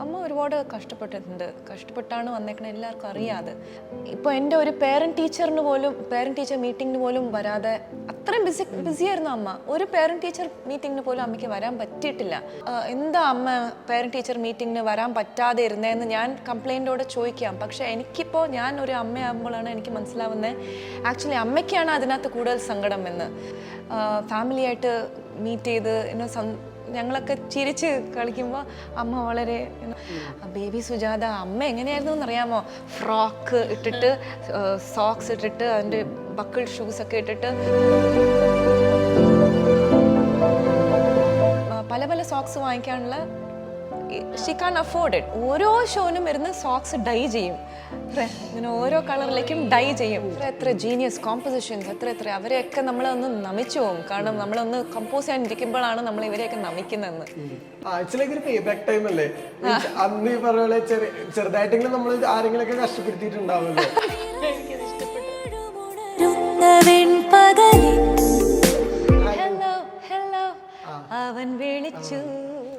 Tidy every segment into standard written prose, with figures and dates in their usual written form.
അമ്മ ഒരുപാട് കഷ്ടപ്പെട്ടാണ് വന്നേക്കണത്, എല്ലാവർക്കും അറിയാതെ. ഇപ്പോൾ എൻ്റെ ഒരു പേരൻറ്റ് ടീച്ചർ മീറ്റിങ്ങിന് പോലും വരാതെ അത്രയും ബിസിയായിരുന്നു അമ്മ. ഒരു പേരൻറ്റ് ടീച്ചർ മീറ്റിങ്ങിന് പോലും അമ്മയ്ക്ക് വരാൻ പറ്റിയിട്ടില്ല. എന്താ അമ്മ പേരൻറ്റ് ടീച്ചർ മീറ്റിങ്ങിന് വരാൻ പറ്റാതെ ഇരുന്നതെന്ന് ഞാൻ കംപ്ലയിൻറ്റോടെ ചോദിക്കാം. പക്ഷേ എനിക്കിപ്പോൾ ഞാൻ ഒരു അമ്മയാകുമ്പോഴാണ് എനിക്ക് മനസ്സിലാവുന്നത് ആക്ച്വലി അമ്മയ്ക്കാണ് അതിനകത്ത് കൂടുതൽ സങ്കടം എന്ന്. ഫാമിലിയായിട്ട് മീറ്റ് ചെയ്ത് ഞങ്ങളൊക്കെ ചിരിച്ച് കളിക്കുമ്പോൾ അമ്മ വളരെ ബേബി സുജാത അമ്മ എങ്ങനെയായിരുന്നു എന്നറിയാമോ, ഫ്രോക്ക് ഇട്ടിട്ട് സോക്സ് ഇട്ടിട്ട് അതിൻ്റെ ബക്കിൾ ഷൂസൊക്കെ ഇട്ടിട്ട് പല സോക്സ് വാങ്ങിക്കാനുള്ള ഷീ കാൻ അഫോർഡ് ഇറ്റ്. ഓരോ ഷോനും ഇരുന്ന് സോക്സ് ഡൈ ചെയ്യും, ഇങ്ങനെ ഓരോ കളറിലേക്കും ഡൈ ചെയ്യും. എത്ര ജീനിയസ് കോമ്പോസിഷൻസ്, എത്ര അവരെയൊക്കെ നമ്മളൊന്ന് നമിച്ചു പോകും. കാരണം നമ്മളൊന്ന് കമ്പോസ് ചെയ്യാനിരിക്കുമ്പോഴാണ് നമ്മൾ ഇവരെയൊക്കെ നമിക്കുന്നതെന്ന്. ചെറുതായിട്ടെങ്കിലും നമ്മൾ ആരെങ്കിലൊക്കെ കഷ്ടപ്പെടുത്തിയിട്ടുണ്ടാവുമല്ലോ. ഹലോ അവൻ വിളിച്ചു.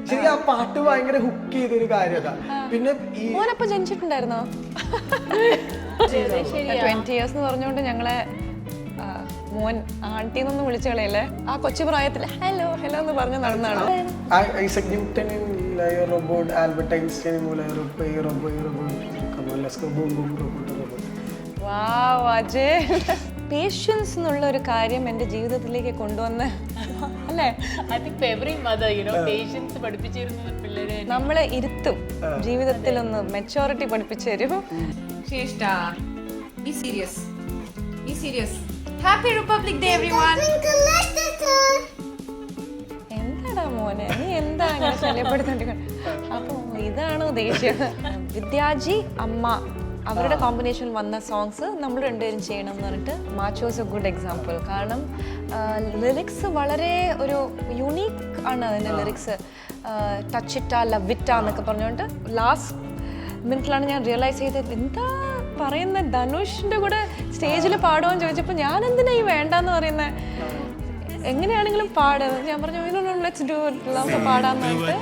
ശരി, ആ പാട്ട് ഭയങ്കര ഹുക്ക് ചെയ്തൊരു കാര്യത. പിന്നെ മോനപ്പൊ ജനിച്ചിട്ടുണ്ടായിരുന്നോ? 20 years എന്ന് പറഞ്ഞുകൊണ്ട് ഞങ്ങളെ മോൻ ആന്റിന്നൊന്നും വിളിച്ചു കളയല്ലേ. ആ കൊച്ചു പ്രായത്തിൽ ഹലോ എന്ന് പറഞ്ഞ് നടന്നാണ്. Isaac Newton robot, Albert Einstein patience എന്നുള്ള ഒരു കാര്യം എൻ്റെ ജീവിതത്തിലേക്ക് കൊണ്ടുവന്ന് അല്ലേ, നമ്മളെ ഇരുത്തും, ജീവിതത്തിലൊന്ന് മെച്ചോറിറ്റി പഠിപ്പിച്ചു തരും. എന്താടാ മോനെ, നീ എന്താ അങ്ങനെ ശല്യപ്പെടുത്തോണ്ടിരിക്കുന്നത്? അപ്പൊ ഇതാണ് ദേഷ്യം. വിദ്യാജി അമ്മ അവരുടെ കോമ്പിനേഷൻ വന്ന സോങ്സ് നമ്മൾ രണ്ടുപേരും ചെയ്യണം എന്ന് പറഞ്ഞിട്ട് മാച്ചോസ് എ ഗുഡ് എക്സാമ്പിൾ. കാരണം ലിറിക്സ് വളരെ ഒരു യുണീക്ക് ആണ് അതിൻ്റെ ലിറിക്സ്. ടച്ചിറ്റ ലവിറ്റ എന്നൊക്കെ പറഞ്ഞുകൊണ്ട് ലാസ്റ്റ് മിനിറ്റിലാണ് ഞാൻ റിയലൈസ് ചെയ്തത് എന്താ പറയുന്നത്, ധനുഷിൻ്റെ കൂടെ സ്റ്റേജിൽ പാടുമെന്ന് ചോദിച്ചപ്പോൾ ഞാൻ എന്തിനാ ഈ വേണ്ടെന്ന് പറയുന്നത്, എങ്ങനെയാണെങ്കിലും പാട്. ഞാൻ പറഞ്ഞു ലെറ്റ്സ് ഡു ഇറ്റ്, നമുക്ക് പാടാന്ന് പറഞ്ഞിട്ട്.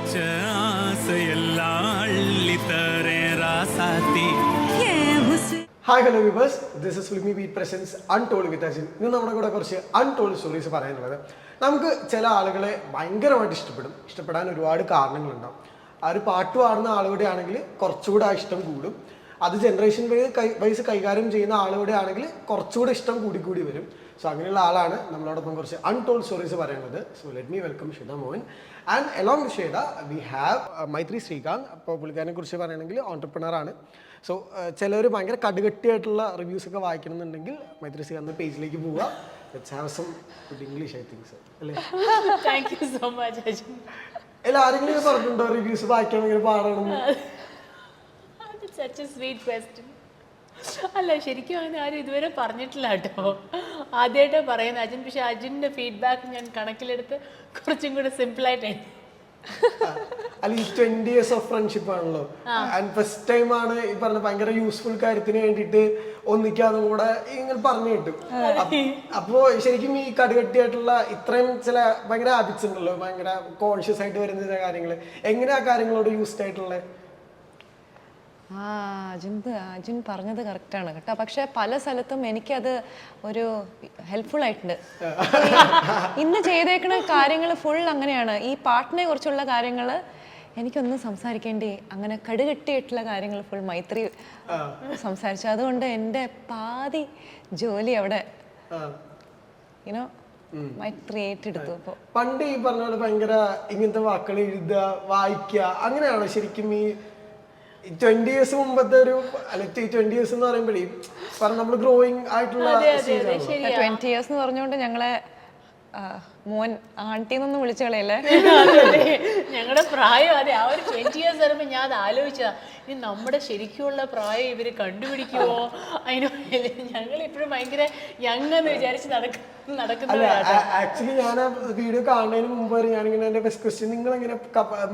Hi hello viewers, this is Filmibeat presents untold with Ajin. ഇന്ന് നമ്മുടെ കൂടെ കുറച്ച് അൺടോൾഡ് സ്റ്റോറീസ് പറയാനുള്ളത്. നമുക്ക് ചില ആളുകളെ ഭയങ്കരമായിട്ട് ഇഷ്ടപ്പെടാൻ ഒരുപാട് കാരണങ്ങളുണ്ടാവും. ആ ഒരു പാട്ട് പാടുന്ന ആളുകളുടെ ആണെങ്കിൽ കുറച്ചുകൂടെ ആ ഇഷ്ടം കൂടും. അത് ജനറേഷൻ വൈസ് കൈകാര്യം ചെയ്യുന്ന ആളുകളുടെ ആണെങ്കിൽ കുറച്ചുകൂടെ ഇഷ്ടം കൂടി വരും. സോ അങ്ങനെയുള്ള ആളാണ് നമ്മളോടൊപ്പം കുറച്ച് അൺടോൾഡ് സ്റ്റോറീസ് പറയുന്നത്. So let me welcome Shweta Mohan. And along with Shweta we have Maithri Srikanth. അപ്പോൾ പുള്ളിക്കാരനെ കുറിച്ച് പറയുകയാണെങ്കിൽ ഓൺടർപ്രണർ ആണ്. സോ ചിലർ ഭയങ്കര കടുകട്ടിയായിട്ടുള്ള റിവ്യൂസ് ഒക്കെ വായിക്കണമെന്നുണ്ടെങ്കിൽ മൈത്രി ശ്രീകാന്ത് പേജിലേക്ക് പോവുക. Let's have some good English I think so അല്ലേ? Thank you so much Ajin. അല്ല, ആരെങ്കിലും പറഞ്ഞിട്ടുണ്ടോ റിവ്യൂസ് വായിക്കാൻ ഭയങ്കര പാടണം? Such a sweet question. അല്ല, ശരിക്കും അങ്ങനെ ആരും ഇതുവരെ പറഞ്ഞിട്ടില്ല കേട്ടോ. ആദ്യമായിട്ടാണ് പറയുന്നത് അജിൻ. പക്ഷെ അജിൻ്റെ ഫീഡ്ബാക്ക് ഞാൻ കണക്കിലെടുത്ത് കുറച്ചും കൂടെ സിമ്പിളായിട്ട് അല്ല, ഈ 20 years ഓഫ് ഫ്രണ്ട്ഷിപ്പ് ആണല്ലോ. ആൻഡ് ഫസ്റ്റ് ടൈം ആണ് ഈ പറഞ്ഞ ഭയങ്കര യൂസ്ഫുൾ കാര്യത്തിന് വേണ്ടിയിട്ട് ഒന്നിക്കാന്നും കൂടെ ഇങ്ങനെ പറഞ്ഞു കിട്ടും. അപ്പോ ശരിക്കും ഈ കടുകട്ടിയായിട്ടുള്ള ഇത്രയും ചില ഭയങ്കര ഹാബിറ്റ്സ് ഉണ്ടല്ലോ, ഭയങ്കര കോൺഷ്യസ് ആയിട്ട് വരുന്ന ചില കാര്യങ്ങൾ, എങ്ങനെ ആ കാര്യങ്ങളോട് യൂസ്ഡ് ആയിട്ടുള്ള? അജിൻ പറഞ്ഞത് കറക്റ്റാണ് കേട്ടോ. പക്ഷെ പല സ്ഥലത്തും എനിക്കത് ഒരു ഹെൽപ്ഫുൾ ആയിട്ടുണ്ട്. ഇന്ന് ചെയ്തേക്കുന്ന കാര്യങ്ങൾ ഫുൾ അങ്ങനെയാണ്. ഈ പാട്ടിനെ കുറിച്ചുള്ള കാര്യങ്ങൾ എനിക്കൊന്നും സംസാരിക്കേണ്ടി, അങ്ങനെ കടുകെട്ടിയിട്ടുള്ള കാര്യങ്ങൾ ഫുൾ മൈത്രി സംസാരിച്ചു. അതുകൊണ്ട് എൻ്റെ പാതി ജോലി അവിടെ മൈത്രി ഏറ്റെടുത്തു. അപ്പോൾ പണ്ട് ഈ പറഞ്ഞ പോലെ ഭയങ്കര ഇങ്ങനത്തെ വാക്കുകൾ എഴുതുക, വായിക്കുക, അങ്ങനെയാണോ ശരിക്കും ഈ 20 years മുമ്പത്തെ ഒരു, അല്ല 20 years എന്ന് പറയുമ്പോഴേ നമ്മൾ ഗ്രോയിങ് ആയിട്ടുള്ള 20 years എന്ന് പറഞ്ഞുകൊണ്ട് ഞങ്ങളെ മോൻ ആന്റിന്നൊന്നും വിളിച്ചു കളയല്ലേ. ഞങ്ങളുടെ പ്രായം അതെ. ആ ഒരു 20 years വരുമ്പോൾ ഞാൻ അത് ആലോചിച്ചതാ, ഇനി നമ്മുടെ ശരിക്കുള്ള പ്രായം ഇവര് കണ്ടുപിടിക്കുമോ, അതിന് ഞങ്ങൾ ഇപ്പോഴും ഭയങ്കര യങ് എന്ന് വിചാരിച്ച് നടക്കുന്നത്. ആക്ച്വലി ഞാൻ ആ വീഡിയോ കാണുന്നതിന് മുമ്പ് വരെ ഞാനിങ്ങനെ എന്റെ ഫസ്റ്റ് ക്വസ്റ്റ്യൻ നിങ്ങൾ എങ്ങനെ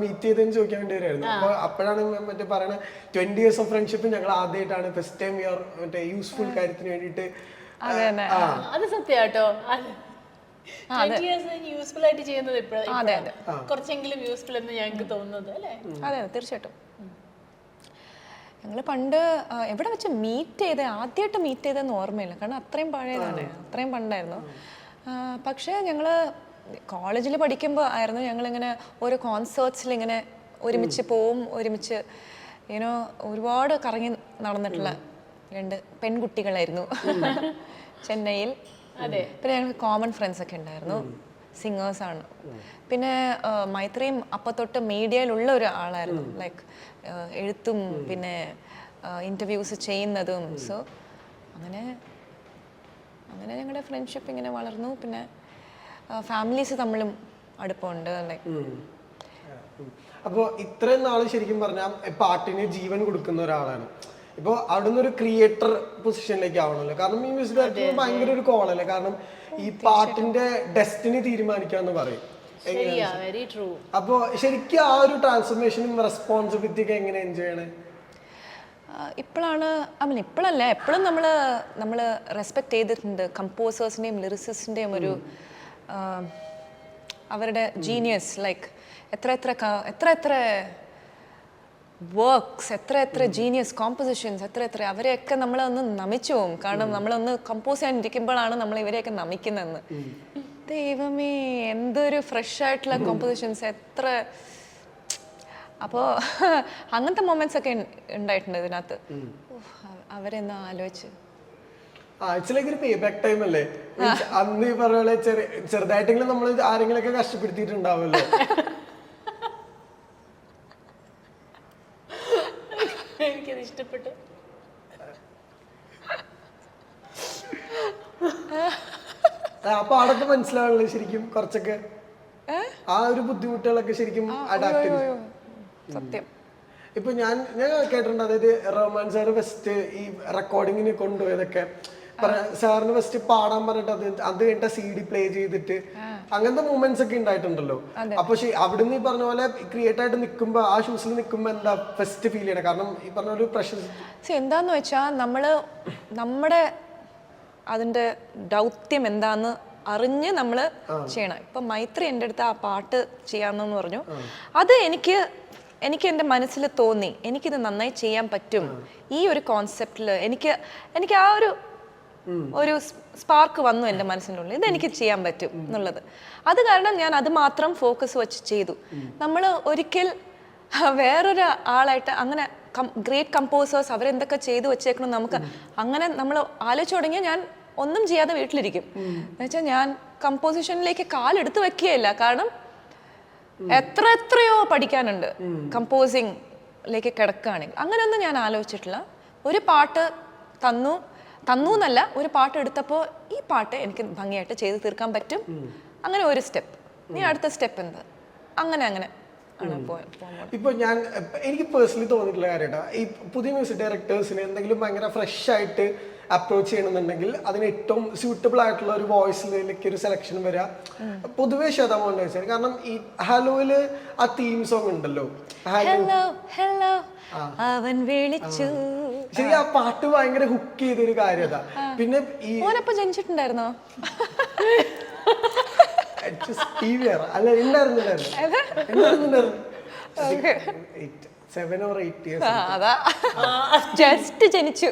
മീറ്റ് ചെയ്തെന്ന് ചോദിക്കാൻ വേണ്ടി വരുമായിരുന്നു. അപ്പൊ അപ്പോഴാണ് മറ്റേ പറയണ 20 years ഓഫ് ഫ്രണ്ട്ഷിപ്പ് ഞങ്ങൾ ആദ്യമായിട്ടാണ് ഫസ്റ്റ് ടൈം മറ്റേ യൂസ്ഫുൾ കാര്യത്തിന് വേണ്ടിയിട്ട്. അത് സത്യമാട്ടോ. 20 years യൂസ്ഫുൾ ആയിട്ട് ചെയ്യുന്നത് ഇപ്പോഴും കുറച്ചെങ്കിലും യൂസ്ഫുൾ എന്ന് ഞങ്ങൾക്ക് തോന്നുന്നത് അല്ലേ? അതെ, തീർച്ചയായിട്ടും. ഞങ്ങൾ പണ്ട് എവിടെ വെച്ച് മീറ്റ് ചെയ്തത്, ആദ്യമായിട്ട് മീറ്റ് ചെയ്തതെന്ന് ഓർമ്മയില്ല, കാരണം അത്രയും പഴയതാണ്, അത്രയും പണ്ടായിരുന്നു. പക്ഷേ ഞങ്ങൾ കോളേജിൽ പഠിക്കുമ്പോൾ ആയിരുന്നു ഞങ്ങളിങ്ങനെ ഓരോ കോൺസേർട്സിൽ ഇങ്ങനെ ഒരുമിച്ച് പോവും, ഒരുമിച്ച് ഇങ്ങനെ ഒരുപാട് കറങ്ങി നടന്നിട്ടുള്ള 2 പെൺകുട്ടികളായിരുന്നു ചെന്നൈയിൽ. അതെ. പിന്നെ ഞങ്ങൾക്ക് കോമൺ ഫ്രണ്ട്സ് ഒക്കെ ഉണ്ടായിരുന്നു, സിംഗേഴ്സാണ്. പിന്നെ മൈത്രിയും അപ്പം തൊട്ട് മീഡിയയിലുള്ള ഒരു ആളായിരുന്നു, ലൈക്ക് എഴുത്തും പിന്നെ ഇൻ്റർവ്യൂസ് ചെയ്യുന്നതും. സോ അങ്ങനെ ഞങ്ങളുടെ ഫ്രണ്ട്ഷിപ്പ് ഇങ്ങനെ വളർന്നു. പിന്നെ ഫാമിലീസ് തമ്മിലും അടുപ്പമുണ്ട്. ലൈക്ക് അപ്പോൾ ഇത്രയും നാൾ ശരിക്കും പറഞ്ഞാൽ പാട്ടിന് ജീവൻ കൊടുക്കുന്ന ഒരാളാണ്. ഇപ്പോൾ അവിടുന്ന് ഒരു ക്രിയേറ്റർ പൊസിഷനിലേക്ക് ആവണമല്ലോ, കാരണം ഈ മ്യൂസിക് ഡയറക്ടർ ഭയങ്കര ഒരു കോളല്ലേ, കാരണം ഈ പാട്ടിന്റെ ഡെസ്റ്റിനി തീരുമാനിക്കാന്ന് പറയും. അപ്പോ ശരിക്കും ആ ഒരു ട്രാൻസ്ഫോർമേഷനും റെസ്പോൺസിബിലിറ്റി ഒക്കെ എങ്ങനെ എൻജോയ് ചെയ്യണേ? ഇപ്പോഴാണ് ഇപ്പോഴല്ല, എപ്പോഴും നമ്മൾ റെസ്പെക്ട് ചെയ്തിട്ടുണ്ട് കമ്പോസേഴ്സിൻ്റെയും ലിറിസിസ്റ്റിൻ്റെയും ഒരു അവരുടെ ജീനിയസ്. ലൈക്ക് എത്ര വർക്ക്സ്, എത്ര ജീനിയസ് കോമ്പോസിഷൻസ്, എത്ര അവരെയൊക്കെ നമ്മളൊന്ന് നമിച്ചു പോകും. കാരണം നമ്മളൊന്ന് കമ്പോസ് ചെയ്യാനിരിക്കുമ്പോഴാണ് നമ്മൾ ഇവരെയൊക്കെ നമിക്കുന്നതെന്ന്. ദൈവമേ, എന്തൊരു ഫ്രഷ് ആയിട്ടുള്ള കോമ്പോസിഷൻസ്, എത്ര. അപ്പോൾ അങ്ങനത്തെ മൊമെന്റ്സ് ഒക്കെ ഉണ്ടായിട്ടുണ്ട് ഇതിനകത്ത്. അവരെന്നാ ആലോചിച്ച് ഒരു പേ ബാക്ക് ടൈം അല്ലേ അന്ന് ഈ പറഞ്ഞ പോലെ ചെറുതായിട്ടെങ്കിലും നമ്മൾ ആരെങ്കിലൊക്കെ കഷ്ടപ്പെടുത്തിയിട്ടുണ്ടാവുമല്ലോ. എനിക്കത് ഇഷ്ടപ്പെട്ടു. അപ്പൊ അതൊക്കെ മനസ്സിലാവുള്ളൂ ശരിക്കും, കുറച്ചൊക്കെ ആ ഒരു ബുദ്ധിമുട്ടുകളൊക്കെ ശരിക്കും അഡാപ്റ്റ് ചെയ്തു. സത്യം. ഇപ്പൊ ഞാൻ കേട്ടിട്ടുണ്ട്, അതായത് റഹ്മാൻ സാറ് ഫസ്റ്റ് ഈ റെക്കോർഡിങ്ങിന് കൊണ്ടുപോയതൊക്കെ സാറിന് ഫസ്റ്റ് പാടാൻ പറഞ്ഞിട്ട് അത് കഴിഞ്ഞ CD പ്ലേ ചെയ്തിട്ട് അങ്ങനത്തെ മൂമെന്റ്സ് ഒക്കെ ഉണ്ടായിട്ടുണ്ടല്ലോ. അപ്പൊ അവിടുന്ന് ഈ പറഞ്ഞ പോലെ ക്രിയേറ്റ് ആയിട്ട് നിൽക്കുമ്പോ, ആ ഷൂസിൽ നിൽക്കുമ്പോ എന്താ ഫസ്റ്റ് ഫീൽ ചെയ്യണേ? കാരണം ഈ പറഞ്ഞ ഒരു പ്രഷർ എന്താന്ന് വെച്ചാ നമ്മുടെ അതിന്റെ ദൗത്യം എന്താന്ന് അറിഞ്ഞ് നമ്മൾ ചെയ്യണം. ഇപ്പൊ മൈത്രി എൻ്റെ അടുത്ത് ആ പാട്ട് ചെയ്യാമെന്ന് പറഞ്ഞു. അത് എനിക്ക് എൻ്റെ മനസ്സിൽ തോന്നി, എനിക്കിത് നന്നായി ചെയ്യാൻ പറ്റും. ഈ ഒരു കോൺസെപ്റ്റിൽ എനിക്ക് ആ ഒരു സ്പാർക്ക് വന്നു എൻ്റെ മനസ്സിൻ്റെ ഉള്ളിൽ, ഇത് എനിക്ക് ചെയ്യാൻ പറ്റും എന്നുള്ളത്. അത് കാരണം ഞാൻ അത് മാത്രം ഫോക്കസ് വെച്ച് ചെയ്തു. നമ്മൾ ഒരിക്കൽ വേറൊരു ആളായിട്ട് അങ്ങനെ ഗ്രേറ്റ് കമ്പോസേഴ്സ് അവരെന്തൊക്കെ ചെയ്തു വെച്ചേക്കണം നമുക്ക് അങ്ങനെ നമ്മൾ ആലോചിച്ച് തുടങ്ങിയാൽ ഞാൻ ഒന്നും ചെയ്യാതെ വീട്ടിലിരിക്കും. എന്നുവെച്ചാൽ ഞാൻ കമ്പോസിഷനിലേക്ക് കാലെടുത്ത് വെക്കുകയില്ല. കാരണം എത്രയോ പഠിക്കാനുണ്ട് കമ്പോസിംഗിലേക്ക് കിടക്കുകയാണെങ്കിൽ. അങ്ങനെയൊന്നും ഞാൻ ആലോചിച്ചിട്ടില്ല. ഒരു പാട്ട് തന്നു എന്നല്ല, ഒരു പാട്ട് എടുത്തപ്പോൾ ഈ പാട്ട് എനിക്ക് ഭംഗിയായിട്ട് ചെയ്ത് തീർക്കാൻ പറ്റും. അങ്ങനെ ഒരു സ്റ്റെപ്പ്, നീ അടുത്ത സ്റ്റെപ്പ് എന്താ, അങ്ങനെ ആണ് ഇപ്പൊ എനിക്ക് പേഴ്സണലി തോന്നിയിട്ടുള്ള കാര്യമാ, ഈ പുതിയ മ്യൂസിക് ഡയറക്ടേഴ്സിന് എന്തെങ്കിലും ഭയങ്കര ഫ്രഷ് ആയിട്ട് അപ്രോച്ച് ചെയ്യണമെന്നുണ്ടെങ്കിൽ അതിന് ഏറ്റവും സ്യൂട്ടബിൾ ആയിട്ടുള്ള ഒരു വോയിസിലേക്ക് ഒരു സെലക്ഷൻ വരിക പൊതുവെ ശ്വേതാമോഹൻ വെച്ചാൽ. കാരണം ഈ ഹലോയില് ആ തീം സോങ് ഉണ്ടല്ലോ, ഹലോ അവൻ വിളിച്ചു, ശരി ആ പാട്ട് ഭയങ്കര ഹുക്ക് ചെയ്തൊരു കാര്യതാ. പിന്നെ ഈ ജനിച്ചിട്ടുണ്ടായിരുന്നോ? അല്ല ഉണ്ടായിരുന്നില്ലായിരുന്നു 7 or 8 years. ജസ്റ്റ് ജനിച്ചു.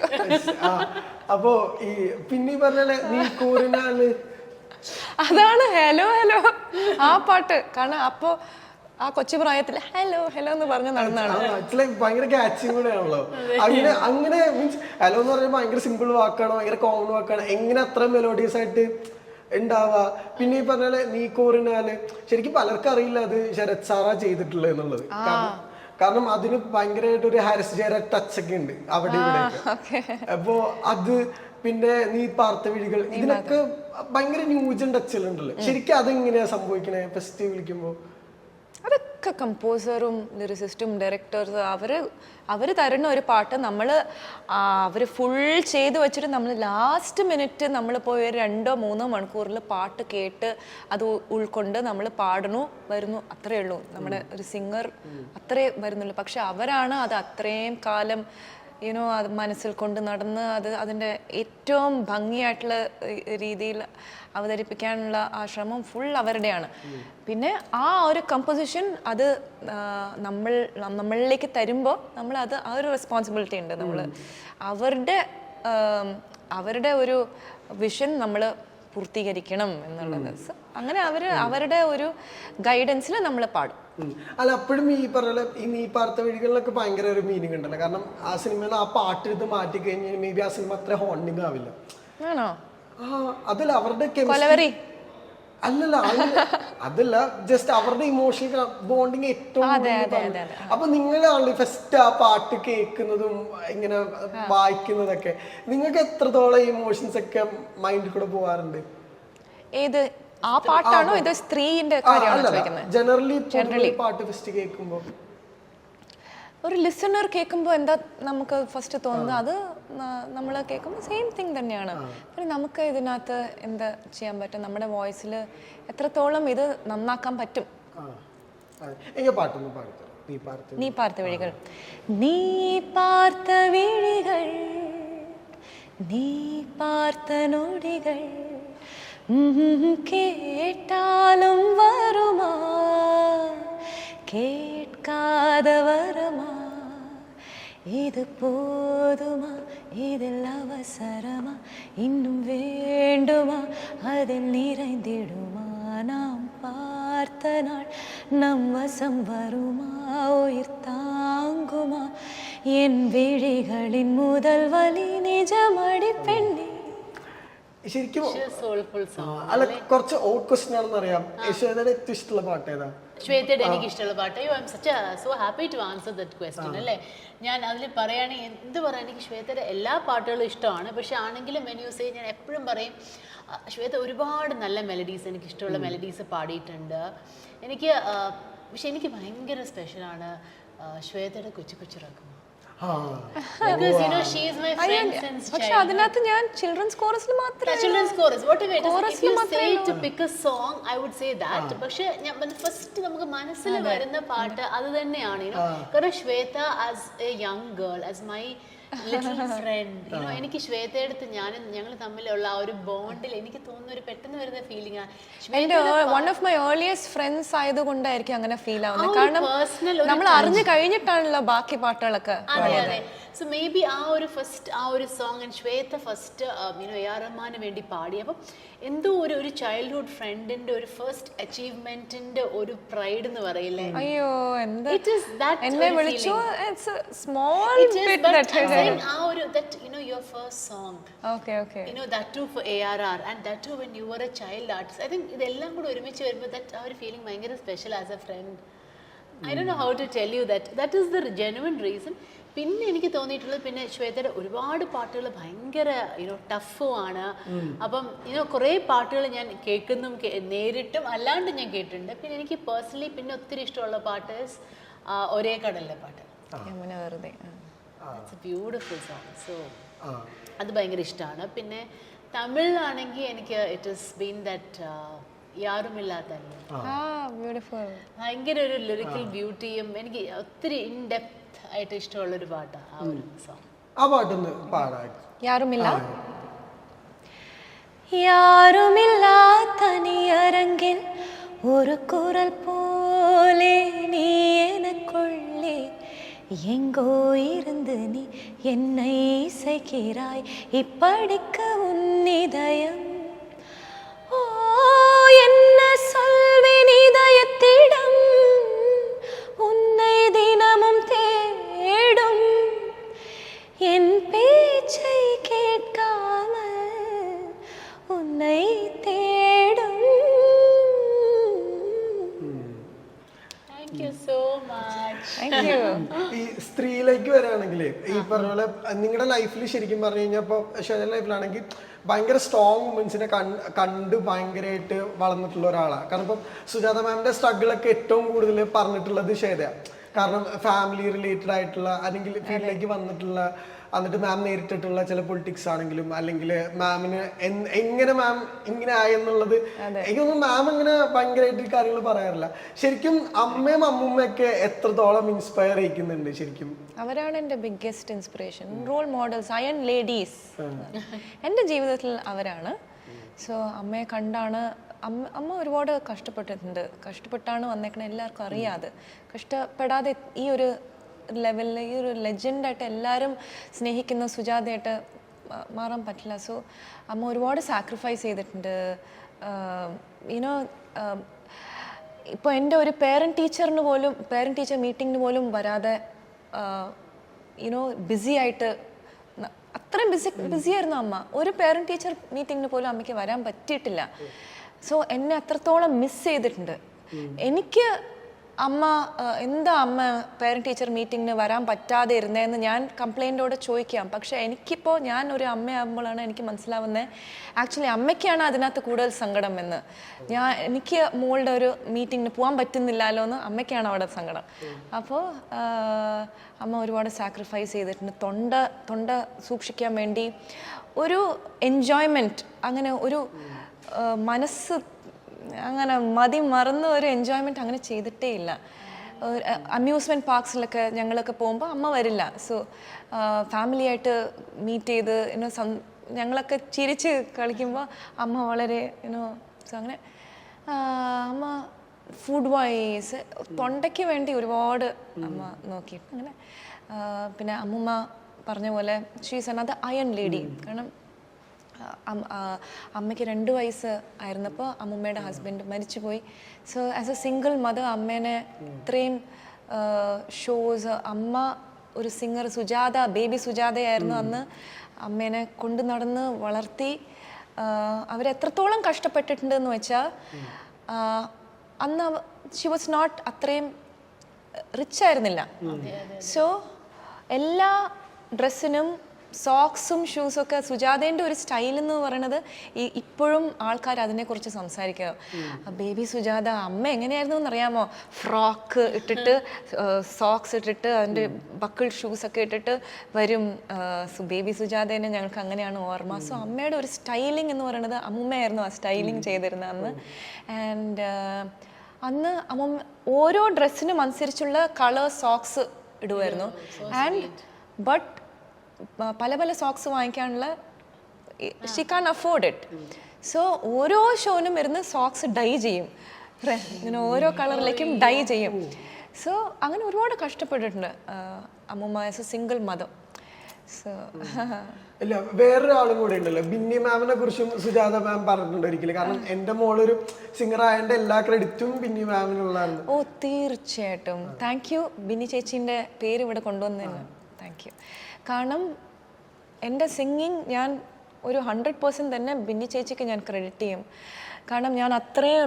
അപ്പോ ഈ പിന്നെ പറഞ്ഞാല് നീ കൂറിനാണ്, അതാണ് ഹലോ ആ പാട്ട്. കാരണം അപ്പോ ആ കൊച്ചു പ്രായത്തിൽ ഹലോ എന്ന് പറഞ്ഞ് നടന്നാണ്. ഭയങ്കര ക്യാച്ചിങ് കൂടെ ആണല്ലോ. അങ്ങനെ മീൻസ് ഹലോ എന്ന് പറയുമ്പോൾ ഭയങ്കര സിമ്പിൾ വാക്കാണ്, ഭയങ്കര കോമൺ വാക്കാണ്, എങ്ങനെ അത്ര മെലോഡിയസ് ആയിട്ട് ഉണ്ടാവുക. പിന്നെ ഈ പറഞ്ഞാല് നീ കോറിനാല് ശരിക്കും പലർക്കും അറിയില്ല അത് ശരത് സാറാ ചെയ്തിട്ടുള്ളത് എന്നുള്ളത്. കാരണം അതിന് ഭയങ്കരമായിട്ട് ഒരു ഹാരിസ് ജയറാം ടച്ച് ഒക്കെ ഉണ്ട് അവിടെ ഇവിടെ. അപ്പോ അത് പിന്നെ നീ പാർത്ത വിഴികൾ, ഇതിനൊക്കെ ഭയങ്കര ന്യൂജൻ ടച്ചിലുണ്ടല്ലോ. ശരിക്കും അതെങ്ങനെയാ സംഭവിക്കണേ ഫസ്റ്റ് വിളിക്കുമ്പോ? അതൊക്കെ കമ്പോസറും ലിറിസിസ്റ്റും ഡയറക്ടേഴ്സ് അവർ തരുന്ന ഒരു പാട്ട് അവർ ഫുൾ ചെയ്ത് വെച്ചിട്ട് നമ്മൾ ലാസ്റ്റ് മിനിറ്റ് നമ്മൾ പോയി ഒരു 2-3 മണിക്കൂറിൽ പാട്ട് കേട്ട് അത് ഉൾക്കൊണ്ട് നമ്മൾ വരുന്നു, അത്രയേ ഉള്ളൂ. നമ്മുടെ ഒരു സിംഗർ അത്രേ വരുന്നുള്ളൂ. പക്ഷെ അവരാണ് അത് അത്രയും കാലം യുനോ അത് മനസ്സിൽ കൊണ്ട് നടന്ന് അതിൻ്റെ ഏറ്റവും ഭംഗിയായിട്ടുള്ള രീതിയിൽ അവതരിപ്പിക്കാനുള്ള ആ ശ്രമം ഫുൾ അവരുടെയാണ്. പിന്നെ ആ ഒരു കമ്പോസിഷൻ അത് നമ്മളിലേക്ക് തരുമ്പോൾ ആ ഒരു റെസ്പോൺസിബിലിറ്റി ഉണ്ട്. നമ്മൾ അവരുടെ ഒരു വിഷൻ നമ്മൾ പൂർത്തീകരിക്കണം എന്നുള്ളത്. അങ്ങനെ അവരുടെ ഒരു ഗൈഡൻസിൽ നമ്മൾ പാടും. അല്ല, അപ്പോഴും ഈ പറഞ്ഞ ഈ നീ പാർത്ത വഴികളിലൊക്കെ ഭയങ്കര ഒരു മീനിങ് ഉണ്ടല്ലോ. കാരണം ആ സിനിമയിൽ ആ പാട്ടെടുത്ത് മാറ്റി കഴിഞ്ഞാൽ മേ ബി ആ സിനിമ അത്ര ഹോണ്ടിങ് ആവില്ല. ആണോ? അതല്ല അവരുടെ കൊലവെറി അല്ലല്ല, അതല്ല, ജസ്റ്റ് അവരുടെ ഇമോഷണൽ ബോണ്ടിങ് ഏറ്റവും. അപ്പൊ നിങ്ങളാണല്ലോ ഫസ്റ്റ് ആ പാട്ട് കേൾക്കുന്നതും ഇങ്ങനെ വായിക്കുന്നതൊക്കെ, നിങ്ങൾക്ക് എത്രത്തോളം ഇമോഷൻസ് ഒക്കെ മൈൻഡിൽ കൂടെ പോവാറുണ്ട്? ഏത് ആ പാട്ടാണോ ഇത് സ്ത്രീന്റെ കാര്യമാണോ ചോദിക്കുന്നത്? ജനറലി പാട്ട് ഫസ്റ്റ് കേൾക്കുമ്പോൾ ഒരു ലിസണർ കേൾക്കുമ്പോൾ എന്താ നമുക്ക് ഫസ്റ്റ് തോന്നുന്നത്, അത് നമ്മൾ കേൾക്കുമ്പോൾ സെയിം തിങ് തന്നെയാണ്. പിന്നെ നമുക്ക് ഇതിനകത്ത് എന്താ ചെയ്യാൻ പറ്റും, നമ്മുടെ വോയിസിൽ എത്രത്തോളം ഇത് നന്നാക്കാൻ പറ്റും. നീ പാർത്ത വിഴികൾ, നീ പാർത്ത വിഴികൾ, നീ പാർത്ത നൊടികൾ കേട്ടാലും വരുമാ, കേட்காத வருமா, இது போதுமா, இதில் அவசரமா, இன்னும் வேண்டுமா, அதில் நிறைந்திடுமா, நாம் பார்த்த நாள் நம் வசம் வருமா, உயிர் தாங்குமா, என் விழிகளின் முதல் வலி நிஜமடி പെണ്ണേ. ശരിക്കും അല്ല, കുറച്ച് ഓഡ് ക്വസ്റ്റ്യൻ ആണെന്ന് അറിയാം. യശോദയുടെ ഏറ്റവും ഇഷ്ടമുള്ള പാട്ട് ഏതാ? ശ്വേതയുടെ എനിക്ക് ഇഷ്ടമുള്ള പാട്ട്. I'm so happy to answer that question അല്ലേ. ഞാൻ അതിൽ പറയുകയാണെങ്കിൽ എന്ത് പറയാം, എനിക്ക് ശ്വേതയുടെ എല്ലാ പാട്ടുകളും ഇഷ്ടമാണ്. പക്ഷെ ആണെങ്കിലും വെൻ യു സേ, ഞാൻ എപ്പോഴും പറയും ശ്വേത ഒരുപാട് നല്ല മെലഡീസ്, എനിക്ക് ഇഷ്ടമുള്ള മെലഡീസ് പാടിയിട്ടുണ്ട്. പക്ഷെ എനിക്ക് ഭയങ്കര സ്പെഷ്യലാണ് ശ്വേതയുടെ കൊച്ചു കൊച്ചു റക്കുമ. Because you know she is my friend since childhood. പക്ഷെ അതിനകത്ത് ഞാൻ ചിൽഡ്രൻസ് കോറസിൽ മാത്രമേ children's chorus whatever it is, if you say to pick a song I would say that. പക്ഷെ ഞാൻ ഫസ്റ്റ് നമുക്ക് മനസ്സിൽ വരുന്ന പാട്ട് അത് തന്നെയാണ്. കാരണം Shweta as a young girl, as my little friend, you know, എനിക്ക് ശ്വേതയുടെ അടുത്ത് ഞങ്ങൾ തമ്മിലുള്ള ആ ഒരു ബോണ്ടിൽ എനിക്ക് തോന്നുന്ന ഒരു പെട്ടെന്ന് വരുന്ന ഫീലിംഗ് ആണ്. എന്റെ one of my earliest friends ആയതുകൊണ്ടായിരിക്കും അങ്ങനെ ഫീൽ ആവുന്നത്. കാരണം നമ്മൾ അറിഞ്ഞു കഴിഞ്ഞിട്ടാണല്ലോ ബാക്കി പാട്ടുകളൊക്കെ. അതെ. സോ മേ ബി ആ ഒരു സോങ് ആൻഡ് ശ്വേത ഫസ്റ്റ് എ.ആർ. റഹ്മാന് വേണ്ടി പാടി. അപ്പം എന്തോ ഒരു ചൈൽഡ്ഹുഡ് ഫ്രണ്ടിന്റെ ഒരു ഫസ്റ്റ് അച്ചീവ്മെന്റിന്റെ ഒരു പ്രൈഡ് എന്ന് പറയില്ലേ. അയ്യോ എന്താ എന്നെ വിളിച്ചു. സ്മോൾ ബിറ്റ് ആ ഒരു that you know your first song, okay you know that too for ARR and that too when you were a child artist. I think ഇതെല്ലാം കൂടി ഒരുമിച്ച് വരുമ്പോൾ that ആ ഒരു ഫീലിംഗ് ഭയങ്കര special as a friend. I don't know how to tell you that is the genuine reason. പിന്നെ എനിക്ക് തോന്നിയിട്ടുള്ളത്, പിന്നെ ശ്വേതയുടെ ഒരുപാട് പാട്ടുകൾ ഭയങ്കര ടഫും ആണ്. അപ്പം കുറേ പാട്ടുകൾ ഞാൻ കേൾക്കുന്നതും നേരിട്ടും അല്ലാണ്ട് ഞാൻ കേട്ടിട്ടുണ്ട്. പിന്നെ എനിക്ക് പേഴ്സണലി പിന്നെ ഒത്തിരി ഇഷ്ടമുള്ള പാട്ട് ഒരേ കടലിലെ പാട്ട്. വെറുതെ ബ്യൂട്ടിഫുൾ സോങ്. സോ അത് ഭയങ്കര ഇഷ്ടമാണ്. പിന്നെ തമിഴിലാണെങ്കിൽ എനിക്ക് ഇറ്റ് ഇസ് ബീൻ ദാറ്റ് യാരുമില്ലാത്ത ഭയങ്കര ഒരു ലിറിക്കൽ ബ്യൂട്ടിയും എനിക്ക് ഒത്തിരി ഇൻ ഡെപ്ത് ആയിട്ട് ഇഷ്ടമുള്ളൊരു പാട്ടാണ് ആ ഒരു സോങ്. ആ പാട്ടൊന്ന് പാടാം. யாருமில்லா தனியரங்கில் ஒரு குரல் போலே நீ எனக்குள்ளே எங்கோ இருந்து நீ என்னை இசைக்கிறாய், இப்படிக்க உன் இதயம். ஓ என்ன சொல்வேன் இதயத்திடம், உன்னை தினமும் தேடும், என் பேச்சை கேட்காமல் உன்னை தேடும். Thank you so much. Thank you. ഈ സ്ത്രീയിലേക്ക് വരികയാണെങ്കിൽ ഈ പറഞ്ഞ പോലെ നിങ്ങളുടെ ലൈഫിൽ ശരിക്കും പറഞ്ഞു കഴിഞ്ഞാൽ ഇപ്പോൾ ഷെയർ ലൈഫിലാണെങ്കിൽ ഭയങ്കര സ്ട്രോങ് വുമൻസിനെ കണ്ട് ഭയങ്കരമായിട്ട് വളർന്നിട്ടുള്ള ഒരാളാണ്. കാരണം ഇപ്പം സുജാത മാമിന്റെ സ്ട്രഗിളൊക്കെ ഏറ്റവും കൂടുതൽ പറഞ്ഞിട്ടുള്ളത് ശ്വേതയാണ്. കാരണം ഫാമിലി റിലേറ്റഡ് ആയിട്ടുള്ള അല്ലെങ്കിൽ ഫീൽഡിലേക്ക് വന്നിട്ടുള്ള എന്നിട്ട് മാം നേരിട്ടിട്ടുള്ള ചില പൊളിറ്റിക്സ് ആണെങ്കിലും അല്ലെങ്കിൽ മാമിന് എങ്ങനെ മാം ഇങ്ങനെ ആയെന്നുള്ളത് എനിക്കൊന്നും മാം അങ്ങനെ ഭയങ്കരമായിട്ട് കാര്യങ്ങൾ പറയാറില്ല. ശരിക്കും അമ്മയും അമ്മൂമ്മയൊക്കെ എത്രത്തോളം ഇൻസ്പയർ ചെയ്യിക്കുന്നുണ്ട് ശരിക്കും? അവരാണ് എൻ്റെ biggest inspiration, role models, iron ladies എൻ്റെ ജീവിതത്തിൽ അവരാണ്. സോ അമ്മയെ കണ്ടാണ് അമ്മ ഒരുപാട് കഷ്ടപ്പെട്ടാണ് വന്നേക്കണത്. എല്ലാവർക്കും അറിയാതെ കഷ്ടപ്പെടാതെ ഈ ഒരു ലെവലിൽ ഈ ഒരു ലെജൻഡായിട്ട് എല്ലാവരും സ്നേഹിക്കുന്ന സുജാതയായിട്ട് മാറാൻ പറ്റില്ല. സോ അമ്മ ഒരുപാട് സാക്രിഫൈസ് ചെയ്തിട്ടുണ്ട്. യുനോ ഇപ്പോൾ എൻ്റെ ഒരു പേരൻറ്റ് ടീച്ചർ മീറ്റിങ്ങിന് പോലും വരാതെ യുനോ ബിസി ആയിട്ട് അത്രയും ബിസിയായിരുന്നു അമ്മ. ഒരു പേരൻറ്റ് ടീച്ചർ മീറ്റിങ്ങിന് പോലും അമ്മയ്ക്ക് വരാൻ പറ്റിയിട്ടില്ല. സോ എന്നെ അത്രത്തോളം മിസ് ചെയ്തിട്ടുണ്ട്. എനിക്ക് എന്താ അമ്മ പേരൻറ്റ് ടീച്ചർ മീറ്റിങ്ങിന് വരാൻ പറ്റാതെ ഇരുന്നതെന്ന് ഞാൻ കംപ്ലൈൻറ്റോടെ ചോദിക്കാം. പക്ഷേ എനിക്കിപ്പോൾ ഞാൻ ഒരു അമ്മയാകുമ്പോഴാണ് എനിക്ക് മനസ്സിലാവുന്നത് ആക്ച്വലി അമ്മയ്ക്കാണ് അതിനകത്ത് കൂടുതൽ സങ്കടം എന്ന്. എനിക്ക് മോളുടെ ഒരു മീറ്റിങ്ങിന് പോകാൻ പറ്റുന്നില്ലല്ലോ എന്ന് അമ്മയ്ക്കാണ് അവിടെ സങ്കടം. അപ്പോൾ അമ്മ ഒരുപാട് സാക്രിഫൈസ് ചെയ്തിട്ടുണ്ട്. തൊണ്ട സൂക്ഷിക്കാൻ വേണ്ടി ഒരു എൻജോയ്മെൻറ്റ്, അങ്ങനെ ഒരു മനസ്സ് അങ്ങനെ മറന്ന് ഒരു എൻജോയ്മെൻറ്റ് അങ്ങനെ ചെയ്തിട്ടേ ഇല്ല. അമ്യൂസ്മെൻറ്റ് പാർക്സിലൊക്കെ ഞങ്ങളൊക്കെ പോകുമ്പോൾ അമ്മ വരില്ല. സോ ഫാമിലിയായിട്ട് മീറ്റ് ചെയ്ത് ഞങ്ങളൊക്കെ ചിരിച്ച് കളിക്കുമ്പോൾ അമ്മ വളരെ സോ അങ്ങനെ അമ്മ ഫുഡ് വൈസ് തൊണ്ടയ്ക്ക് വേണ്ടി ഒരുപാട് അമ്മ നോക്കിയിട്ട് അങ്ങനെ. പിന്നെ അമ്മൂമ്മ പറഞ്ഞ പോലെ ഷീസ് അനദർ അയൺ ലേഡി. കാരണം അമ്മയ്ക്ക് 2 വയസ്സ് ആയിരുന്നപ്പോൾ അമ്മൂമ്മയുടെ ഹസ്ബൻഡ് മരിച്ചുപോയി. So as A single mother അമ്മേനെ ഇത്രയും ഷോസ്, അമ്മ ഒരു സിംഗർ ബേബി സുജാതയായിരുന്നു അന്ന്. അമ്മേനെ കൊണ്ടു നടന്ന് വളർത്തി. അവരെത്രത്തോളം കഷ്ടപ്പെട്ടിട്ടുണ്ടെന്ന് വെച്ചാൽ അന്ന് ഷി വാസ് നോട്ട് അത്രയും റിച്ച് ആയിരുന്നില്ല. സോ എല്ലാ ഡ്രസ്സിനും സോക്സും ഷൂസും ഒക്കെ സുജാതേൻ്റെ ഒരു സ്റ്റൈൽ എന്ന് പറയുന്നത് ഇപ്പോഴും ആൾക്കാർ അതിനെക്കുറിച്ച് സംസാരിക്കുക. ബേബി സുജാത അമ്മ എങ്ങനെയായിരുന്നു എന്നറിയാമോ? ഫ്രോക്ക് ഇട്ടിട്ട് സോക്സ് ഇട്ടിട്ട് അതിൻ്റെ ബക്കിൾ ഷൂസൊക്കെ ഇട്ടിട്ട് വരും. ബേബി സുജാതേനെ ഞങ്ങൾക്ക് അങ്ങനെയാണ് ഓർമ്മ. സോ അമ്മയുടെ ഒരു സ്റ്റൈലിംഗ് എന്ന് പറയുന്നത് അമ്മൂമ്മയായിരുന്നു ആ സ്റ്റൈലിംഗ് ചെയ്തിരുന്നത് അന്ന്. ആൻഡ് അന്ന് അമ്മൂമ്മ ഓരോ ഡ്രസ്സിനും അനുസരിച്ചുള്ള കളർ സോക്സ് ഇടുമായിരുന്നു. ബട്ട് പല സോക്സ് വാങ്ങിക്കാനുള്ള she can afford it. So ഓരോ ഷോനും ഇരുന്ന് സോക്സ് ഡൈ ചെയ്യും, ഇങ്ങനെ ഓരോ കളറിലേക്കും ഡൈ ചെയ്യും. സോ അങ്ങനെ ഒരുപാട് കഷ്ടപ്പെട്ടിട്ടുണ്ട് അമ്മൂമ്മ as A single mother. So ഇല്ല, വേറൊരാളും കൂടെ ഉണ്ടല്ലോ, ബിന്നി മാമിനെ കുറിച്ചും സുജാത മാം പറഞ്ഞിട്ടുണ്ട് ഒരിക്കലും. കാരണം എൻ്റെ മോളൊരു സിംഗർ ആയതിൻ്റെ എല്ലാ ക്രെഡിറ്റും ബിന്നി മാമിനുള്ളതാണ്. ഓ തീർച്ചയായിട്ടും. താങ്ക് യു ബിന്നി ചേച്ചീൻ്റെ പേര് ഇവിടെ കൊണ്ടുവന്നതിന് താങ്ക് യു. കാരണം എൻ്റെ സിംഗിങ് ഞാൻ ഒരു 100% തന്നെ ബിന്നി ചേച്ചിക്ക് ഞാൻ ക്രെഡിറ്റ് ചെയ്യും. കാരണം ഞാൻ അത്രയും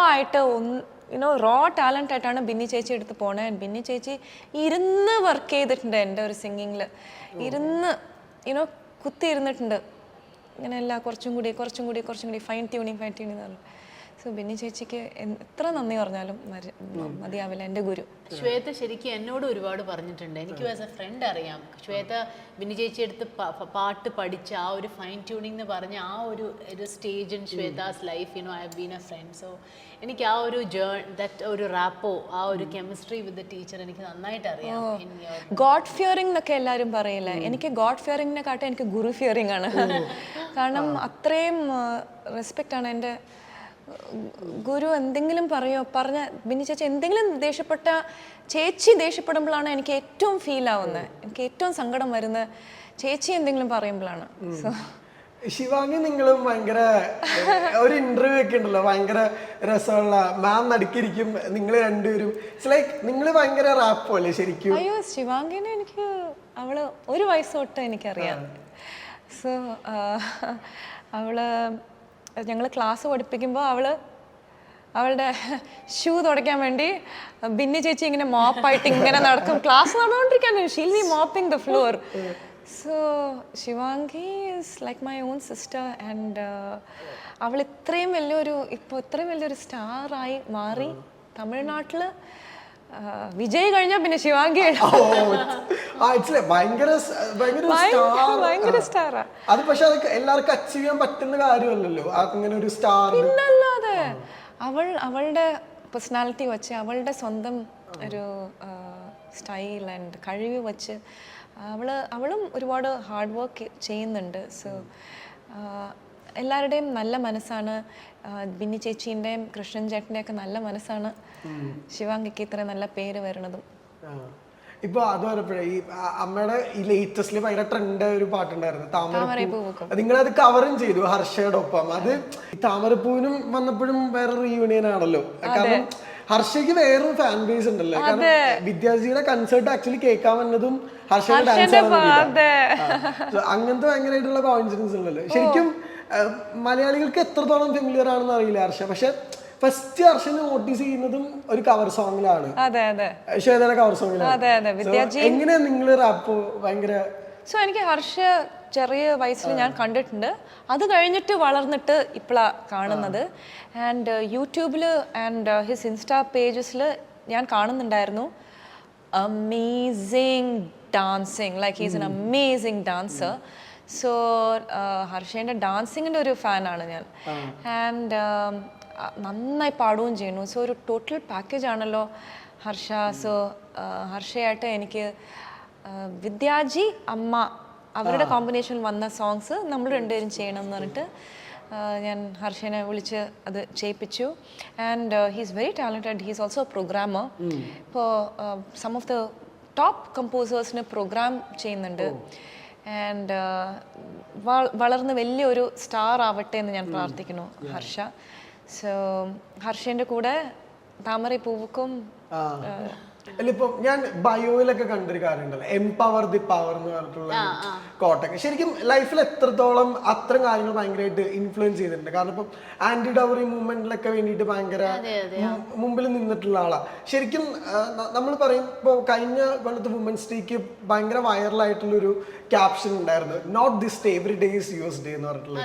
ആയിട്ട് റോ ടാലൻ്റ് ആയിട്ടാണ് ബിന്നി ചേച്ചി എടുത്ത് പോണേ. ബിന്നി ചേച്ചി ഇരുന്ന് വർക്ക് ചെയ്തിട്ടുണ്ട് എൻ്റെ ഒരു സിംഗിങ്ങിൽ. കുത്തി ഇരുന്നിട്ടുണ്ട് ഇങ്ങനെ കുറച്ചും കൂടി ഫൈൻ ട്യൂണിങ് എന്ന് പറഞ്ഞു. സോ ബിന്നി ചേച്ചിക്ക് എത്ര നന്ദി പറഞ്ഞാലും മതിയാവില്ല, എൻ്റെ ഗുരു. ശ്വേത ശരിക്കും എന്നോട് ഒരുപാട് പറഞ്ഞിട്ടുണ്ട്. എനിക്കും ആസ് എ ഫ്രണ്ട് അറിയാം. ശ്വേത ബിന്നി ചേച്ചി എടുത്ത് പാട്ട് പഠിച്ച ആ ഒരു ഫൈൻ ട്യൂണിംഗ് എന്ന് പറഞ്ഞ ആ ഒരു stage in Shweta's life, I have been a friend. So എനിക്ക് ആ ഒരു ഒരു റാപ്പോ, ആ ഒരു കെമിസ്ട്രി വിത്ത് ദ ടീച്ചർ എനിക്ക് നന്നായിട്ട് അറിയാം. ഗോഡ് ഫിയറിംഗ് എന്നൊക്കെ എല്ലാവരും പറയില്ല, എനിക്ക് ഗോഡ് ഫിയറിംഗിനെ കാട്ടും എനിക്ക് ഗുരു ഫിയറിംഗ് ആണ്. കാരണം അത്രയും റെസ്പെക്റ്റ് ആണ് എൻ്റെ ഗുരു. എന്തെങ്കിലും പറഞ്ഞ ബിന്നി ചേച്ചി എന്തെങ്കിലും ചേച്ചി ദേഷ്യപ്പെടുമ്പോഴാണ് എനിക്ക് ഏറ്റവും ഫീൽ ആവുന്നത്, എനിക്ക് ഏറ്റവും സങ്കടം വരുന്നത് ചേച്ചി എന്തെങ്കിലും പറയുമ്പോഴാണ്. സോ ശിവാംഗി നിങ്ങളും ഭയങ്കര ഒരു ഇന്റർവ്യൂ ഒക്കെ ഉണ്ടല്ലോ, ഭയങ്കര രസമുള്ള മാം നടുക്കിരിക്കും നിങ്ങൾ രണ്ടുപേരും. ഇറ്റ്സ് ലൈക്ക് നിങ്ങൾ ഭയങ്കര റാപ്പോ അല്ലേ ശരിക്കും? അയ്യോ ശിവാംഗിനെ എനിക്ക് അവള് 1 വയസ്സ് തൊട്ട് എനിക്കറിയാം. സോ അവള് ഞങ്ങൾ ക്ലാസ് പഠിപ്പിക്കുമ്പോൾ അവളുടെ ഷൂ തുടയ്ക്കാൻ വേണ്ടി ബിന്നി ചേച്ചി ഇങ്ങനെ മോപ്പായിട്ട് ഇങ്ങനെ നടക്കും. ക്ലാസ് നടന്നുകൊണ്ടിരിക്കാൻ she'll be mopping the floor. So Shivangi is like my own sister. And അവൾ ഇത്രയും വലിയൊരു സ്റ്റാറായി മാറി തമിഴ്നാട്ടിൽ വിജയ് കഴിഞ്ഞാൽ പിന്നെ ശിവാംഗി ഭയങ്കര ഭയങ്കര സ്റ്റാറാ. അത് പക്ഷെ അത് എല്ലാവർക്കും അച്ചീവ് ചെയ്യാൻ പറ്റുന്ന കാര്യമല്ലല്ലോ അങ്ങനെ ഒരു സ്റ്റാർ. പിന്നല്ലാതെ അവളുടെ പേഴ്സണാലിറ്റി വെച്ച് അവളുടെ സ്വന്തം ഒരു സ്റ്റൈൽ ആൻഡ് കഴിവ് വെച്ച് അവളും ഒരുപാട് ഹാർഡ് വർക്ക് ചെയ്യുന്നുണ്ട്. സോ എല്ലാവരുടെയും നല്ല മനസ്സാണ്. ബിന്നി ചേച്ചീൻ്റെയും കൃഷ്ണൻ ചേട്ടൻ്റെയും ഒക്കെ നല്ല മനസ്സാണ് ശിവാംഗിക്ക് ഇത്ര നല്ല പേര് വരുന്നതും. ഇപ്പൊ അത് പറഞ്ഞപ്പോഴേ ഈ അമ്മയുടെ ഈ ലേറ്റസ്റ്റില് ഭയങ്കര ട്രെൻഡ് ഒരു പാട്ടുണ്ടായിരുന്നു താമരപ്പൂ. നിങ്ങളത് കവറും ചെയ്തു ഹർഷയുടെ ഒപ്പം. അത് താമരപ്പൂവിനും വന്നപ്പോഴും വേറെ റീയൂണിയൻ ആണല്ലോ. കാരണം ഹർഷയ്ക്ക് വേറൊരു ഫാൻ ബേസ് ഉണ്ടല്ലോ. കാരണം വിദ്യാർത്ഥിയുടെ കൺസേർട്ട് ആക്ച്വലി കേൾക്കാൻ വന്നതും ഹർഷയുടെ ഡാൻസ് അങ്ങനത്തെ ഭയങ്കരമായിട്ടുള്ള കോയിൻസിഡൻസ് ഉണ്ടല്ലോ. ശരിക്കും മലയാളികൾക്ക് എത്രത്തോളം ഫെമിലിയർ ആണെന്ന് അറിയില്ല ഹർഷ. പക്ഷെ ഫസ്റ്റ് ഹർഷനെ നോട്ടീസ് ചെയ്യുന്നതും ഒരു കവർ സോങ്ങിലാണ്, ശ്വേതയുടെ കവർ സോങ്ങിലാണ്. എങ്ങനെയാ നിങ്ങൾ റാപ്പ് ഭയങ്കര? സോ എനിക്ക് ഹർഷ ചെറിയ വയസ്സിൽ ഞാൻ കണ്ടിട്ടുണ്ട്. അത് കഴിഞ്ഞിട്ട് വളർന്നിട്ട് ഇപ്പോഴാണ് കാണുന്നത്. ആൻഡ് യൂട്യൂബിൽ ആൻഡ് ഹിസ് ഇൻസ്റ്റാ പേജസിൽ ഞാൻ കാണുന്നുണ്ടായിരുന്നു. Amazing dancing, like he's an amazing dancer. So ഹർഷേൻ്റെ ഡാൻസിങ്ങിൻ്റെ ഒരു ഫാനാണ് ഞാൻ. ആൻഡ് നന്നായി പാടുകയും ചെയ്യുന്നു. സോ ഒരു ടോട്ടൽ പാക്കേജ് ആണല്ലോ ഹർഷ. സോ ഹർഷയായിട്ട് എനിക്ക് വിദ്യാജി അമ്മ അവരുടെ കോമ്പിനേഷൻ വന്ന സോങ്സ് നമ്മൾ രണ്ടുപേരും ചെയ്യണം എന്ന് പറഞ്ഞിട്ട് ഞാൻ ഹർഷനെ വിളിച്ച് അത് ചെയ്യിപ്പിച്ചു. And he's very talented. He's also programmer. ഇപ്പോൾ സം ഓഫ് ദ ടോപ്പ് കമ്പോസേഴ്സിന് പ്രോഗ്രാം ചെയ്യുന്നുണ്ട്. ആൻഡ് വളർന്ന് വലിയൊരു സ്റ്റാർ ആവട്ടെ എന്ന് ഞാൻ പ്രാർത്ഥിക്കുന്നു ഹർഷ. സോ ഹർഷന്റെ കൂടെ താമരപ്പൂവുക്കും ഇപ്പൊ ഞാൻ ബയോയിലൊക്കെ കണ്ടൊരു കാര്യമുണ്ടല്ലോ, എംപവർ ദി പവർ എന്ന് പറഞ്ഞിട്ടുള്ള കോട്ടൊക്കെ ശരിക്കും ലൈഫിൽ എത്രത്തോളം അത്തരം കാര്യങ്ങൾ ഭയങ്കരമായിട്ട് ഇൻഫ്ലുവൻസ് ചെയ്തിട്ടുണ്ട്. കാരണം ഇപ്പം ആന്റി ഡൗറി മൂവ്മെന്റിലൊക്കെ വേണ്ടിയിട്ട് ഭയങ്കര മുമ്പിൽ നിന്നിട്ടുള്ള ആളാണ്. ശരിക്കും നമ്മൾ പറയും ഇപ്പോൾ കഴിഞ്ഞ കൊല്ലത്ത് വുമൻസ് ഡേക്ക് ഭയങ്കര വൈറലായിട്ടുള്ളൊരു ക്യാപ്ഷൻ ഉണ്ടായിരുന്നു, not this day every day is yours day എന്ന് പറഞ്ഞിട്ടുള്ള.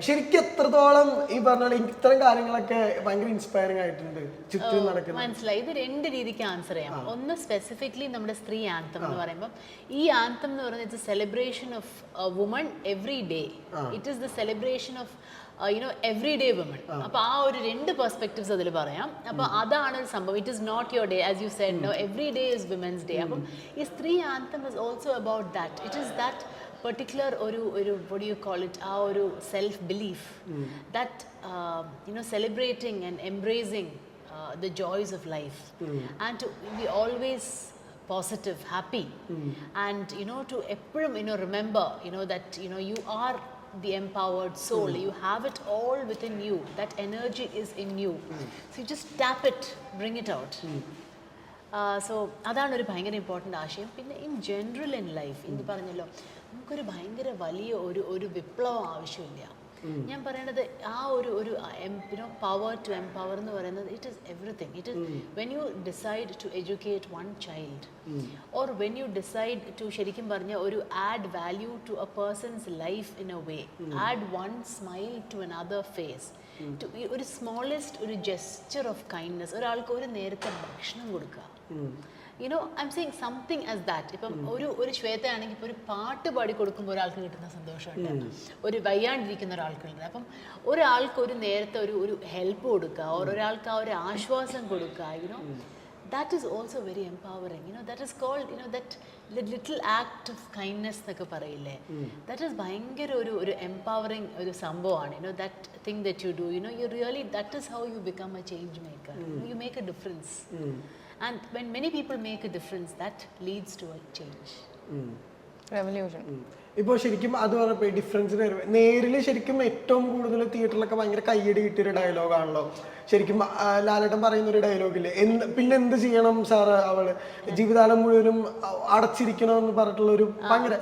ശരിക്കും എത്രത്തോളം ഈ പറഞ്ഞ ഇത്തരം കാര്യങ്ങളൊക്കെ ഭയങ്കര ഇൻസ്പയറിംഗ് ആയിട്ടുണ്ട് ചുറ്റും നടക്കുന്നത്. മനസ്സിലായി. ഇത് രണ്ട് രീതിക്ക് ആൻസർ ചെയ്യാം. ഒന്ന് സ്പെസിഫിക്കലി നമ്മുടെ സ്ത്രീ ആന്തം എന്ന് പറയുമ്പോൾ ഈ ആന്തം എന്ന് പറയുന്നത് it's A celebration of woman every day. It is the celebration of every day woman. അപ്പൊ ആ ഒരു രണ്ട് പെർസ്പെക്റ്റീവ്സ് അതിൽ പറയാം. അപ്പൊ അതാണ് ഒരു സംഭവം. It is not your day as you said, no every day is women's day. അപ്പം ഈ സ്ത്രീ anthem is also about that. It is that particular ഒരു what do you call it, ആ ഒരു self belief that celebrating and embracing the joys of life and to be always positive, happy and to eppozhum remember that you are the empowered soul. You have it all within you. That energy is in you. So you just tap it, bring it out. So അതാണ് ഒരു ഭയങ്കര important ആശയം. പിന്നെ in general in life ഇന്ന് പറഞ്ഞല്ലോ, നമുക്കൊരു ഭയങ്കര വലിയ ഒരു വിപ്ലവം ആവശ്യമില്ല. ഞാൻ പറയണത് ആ ഒരു പവർ ടു എംപവർ എന്ന് പറയുന്നത് it is everything. It is when you decide to educate one child or when you decide to ശരിക്കും പറഞ്ഞ ഒരു add value to a person's life in a way, add one smile to another face, ഒരു smallest ഒരു gesture of kindness, ഒരാൾക്ക് ഒരു നേരത്തെ ഭക്ഷണം കൊടുക്കുക. I'm saying something as that. ഇപ്പം ഒരു ശ്വേതയാണെങ്കിൽ ഇപ്പോൾ ഒരു പാട്ട് പാടി കൊടുക്കുമ്പോൾ ഒരാൾക്ക് കിട്ടുന്ന സന്തോഷമുണ്ട്, ഒരു വയ്യാണ്ടിരിക്കുന്ന ഒരാൾക്കുണ്ട്. അപ്പം ഒരാൾക്ക് ഒരു നേരത്തെ ഒരു ഹെൽപ്പ് കൊടുക്കുക, ഒരാൾക്ക് ആ ഒരു ആശ്വാസം കൊടുക്കുക, that is also very empowering. That is called that little act of kindness എന്നൊക്കെ പറയില്ലേ, that is ഭയങ്കര ഒരു empowering ഒരു സംഭവമാണ്. That thing that you do, you really, that is how you become a change maker. You make a difference. And when many people make a difference, that leads to a change. Revolution. ഇപ്പോൾ ശരിക്കും അത് പറഞ്ഞപ്പോൾ ഡിഫറൻസിന് നേരിൽ ശരിക്കും ഏറ്റവും കൂടുതൽ തിയേറ്ററിലൊക്കെ ഭയങ്കര കയ്യടി കിട്ടിയൊരു ഡയലോഗാണല്ലോ ശരിക്കും ലാലേട്ടൻ പറയുന്ന ഒരു ഡയലോഗില്ലേ, പിന്നെ എന്ത് ചെയ്യണം സാറ്, അവള് ജീവിതകാലം മുഴുവനും അടച്ചിരിക്കണമെന്ന് പറഞ്ഞിട്ടുള്ള ഒരു ഭയങ്കര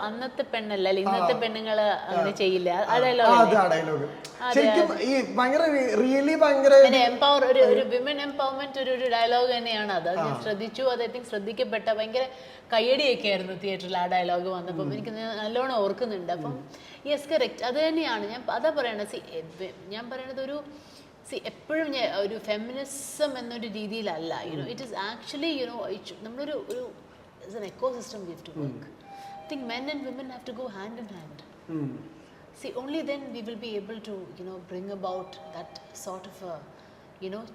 അന്നത്തെ പെണ്ണല്ല, ഇന്നത്തെ പെണ്ണുങ്ങള് അങ്ങനെ ചെയ്യില്ല. ആ ഡയലോഗ് ശരിക്കും ഈ ഭയങ്കര റിയലി ഭയങ്കര എംപവർ ഒരു വിമൻ എംപവർമെന്റ് ഒരു ഡയലോഗ് തന്നെയാണ് അത്. ഞാൻ ശ്രദ്ധിച്ചു, അത് ഐ തിങ്ക് ശ്രദ്ധിക്കപ്പെട്ട ഭയങ്കര കയ്യടിയൊക്കെ ആയിരുന്നു തിയേറ്ററിൽ ആ ഡയലോഗ് വന്നപ്പം. എനിക്ക് നല്ലോണം ഓർക്കുന്നുണ്ട്. അപ്പം യെസ് കറക്റ്റ്, അത് തന്നെയാണ് ഞാൻ അതാ പറയണത്. ഞാൻ പറയണത് സി എപ്പോഴും ഞാൻ ഒരു ഫെമിനിസം എന്നൊരു രീതിയിലല്ല ഇറ്റ് ഈസ് ആക്ച്വലി നമ്മളൊരു it's an ecosystem we have to work I think men and women have to go hand in hand see only then we will be able to bring about that sort of a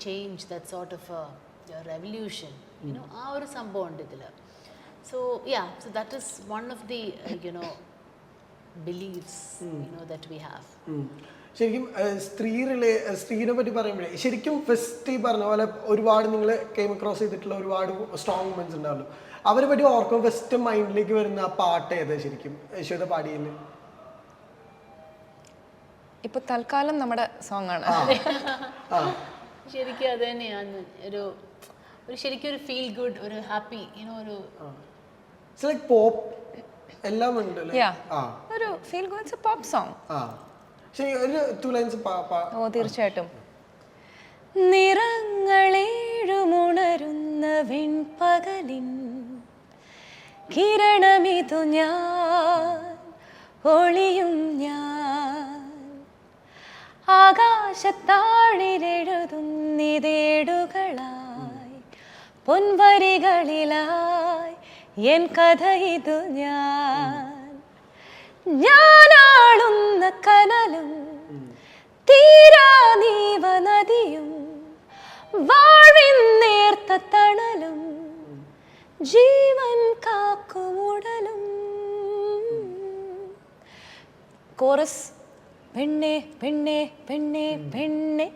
change, that sort of a revolution, ആ ഒരു സംഭവം ഉണ്ട് ഇതിൽ. So yeah, so that is one of the beliefs that we have. ശരിക്കും സ്ത്രീനെ പറ്റി പറയുമ്പോഴേ ശരിക്കും first പറഞ്ഞ പോലെ ഒരുപാട് നിങ്ങൾ കെയിം അക്രോസ് ചെയ്തിട്ടുള്ള ഒരുപാട് സ്ട്രോങ് വുമൻസ് ഉണ്ടാവല്ലോ, അവരെ പറ്റി ഓർക്കും ഫസ്റ്റ് മൈൻഡിലേക്ക് വരുന്ന ആ പാട്ട് ഏതാ ശരിക്കും യശോദ പാടിയില്ല? ഇപ്പൊ തൽക്കാലം നമ്മുടെ സോങ് ആണ്. ശരിക്കും അത് തന്നെയാണ് ഒരു ശരിക്കും ഒരു ഫീൽ ഗുഡ്, ഒരു ഹാപ്പി ഒരു പോപ്പ് എല്ലാം ഉണ്ട് ഒരു ഫീൽ ഗുഡ് പോപ്പ് സോങ്. ഓ തീർച്ചയായിട്ടും. നിറങ്ങളേഴുമുണരുന്ന വെൺപകലിൻ കിരണമിതു ഞാൻ, ഒളിയും ഞാൻ, ആകാശത്താഴിലെഴുതുന്നിതേടുകളായി, പൊൻവരികളിലായി എൻ കഥ ഇതു ഞാനാളുന്ന കനലും തീരാ നീവ നദിയും, വാഴ്വിൻ നേർത്ത തണലും, ജീവൻ കാക്കുമുടലും. കോറസ്. പെണ്ണെ പെണ്ണെ പെണ്ണെ പെണ്ണെ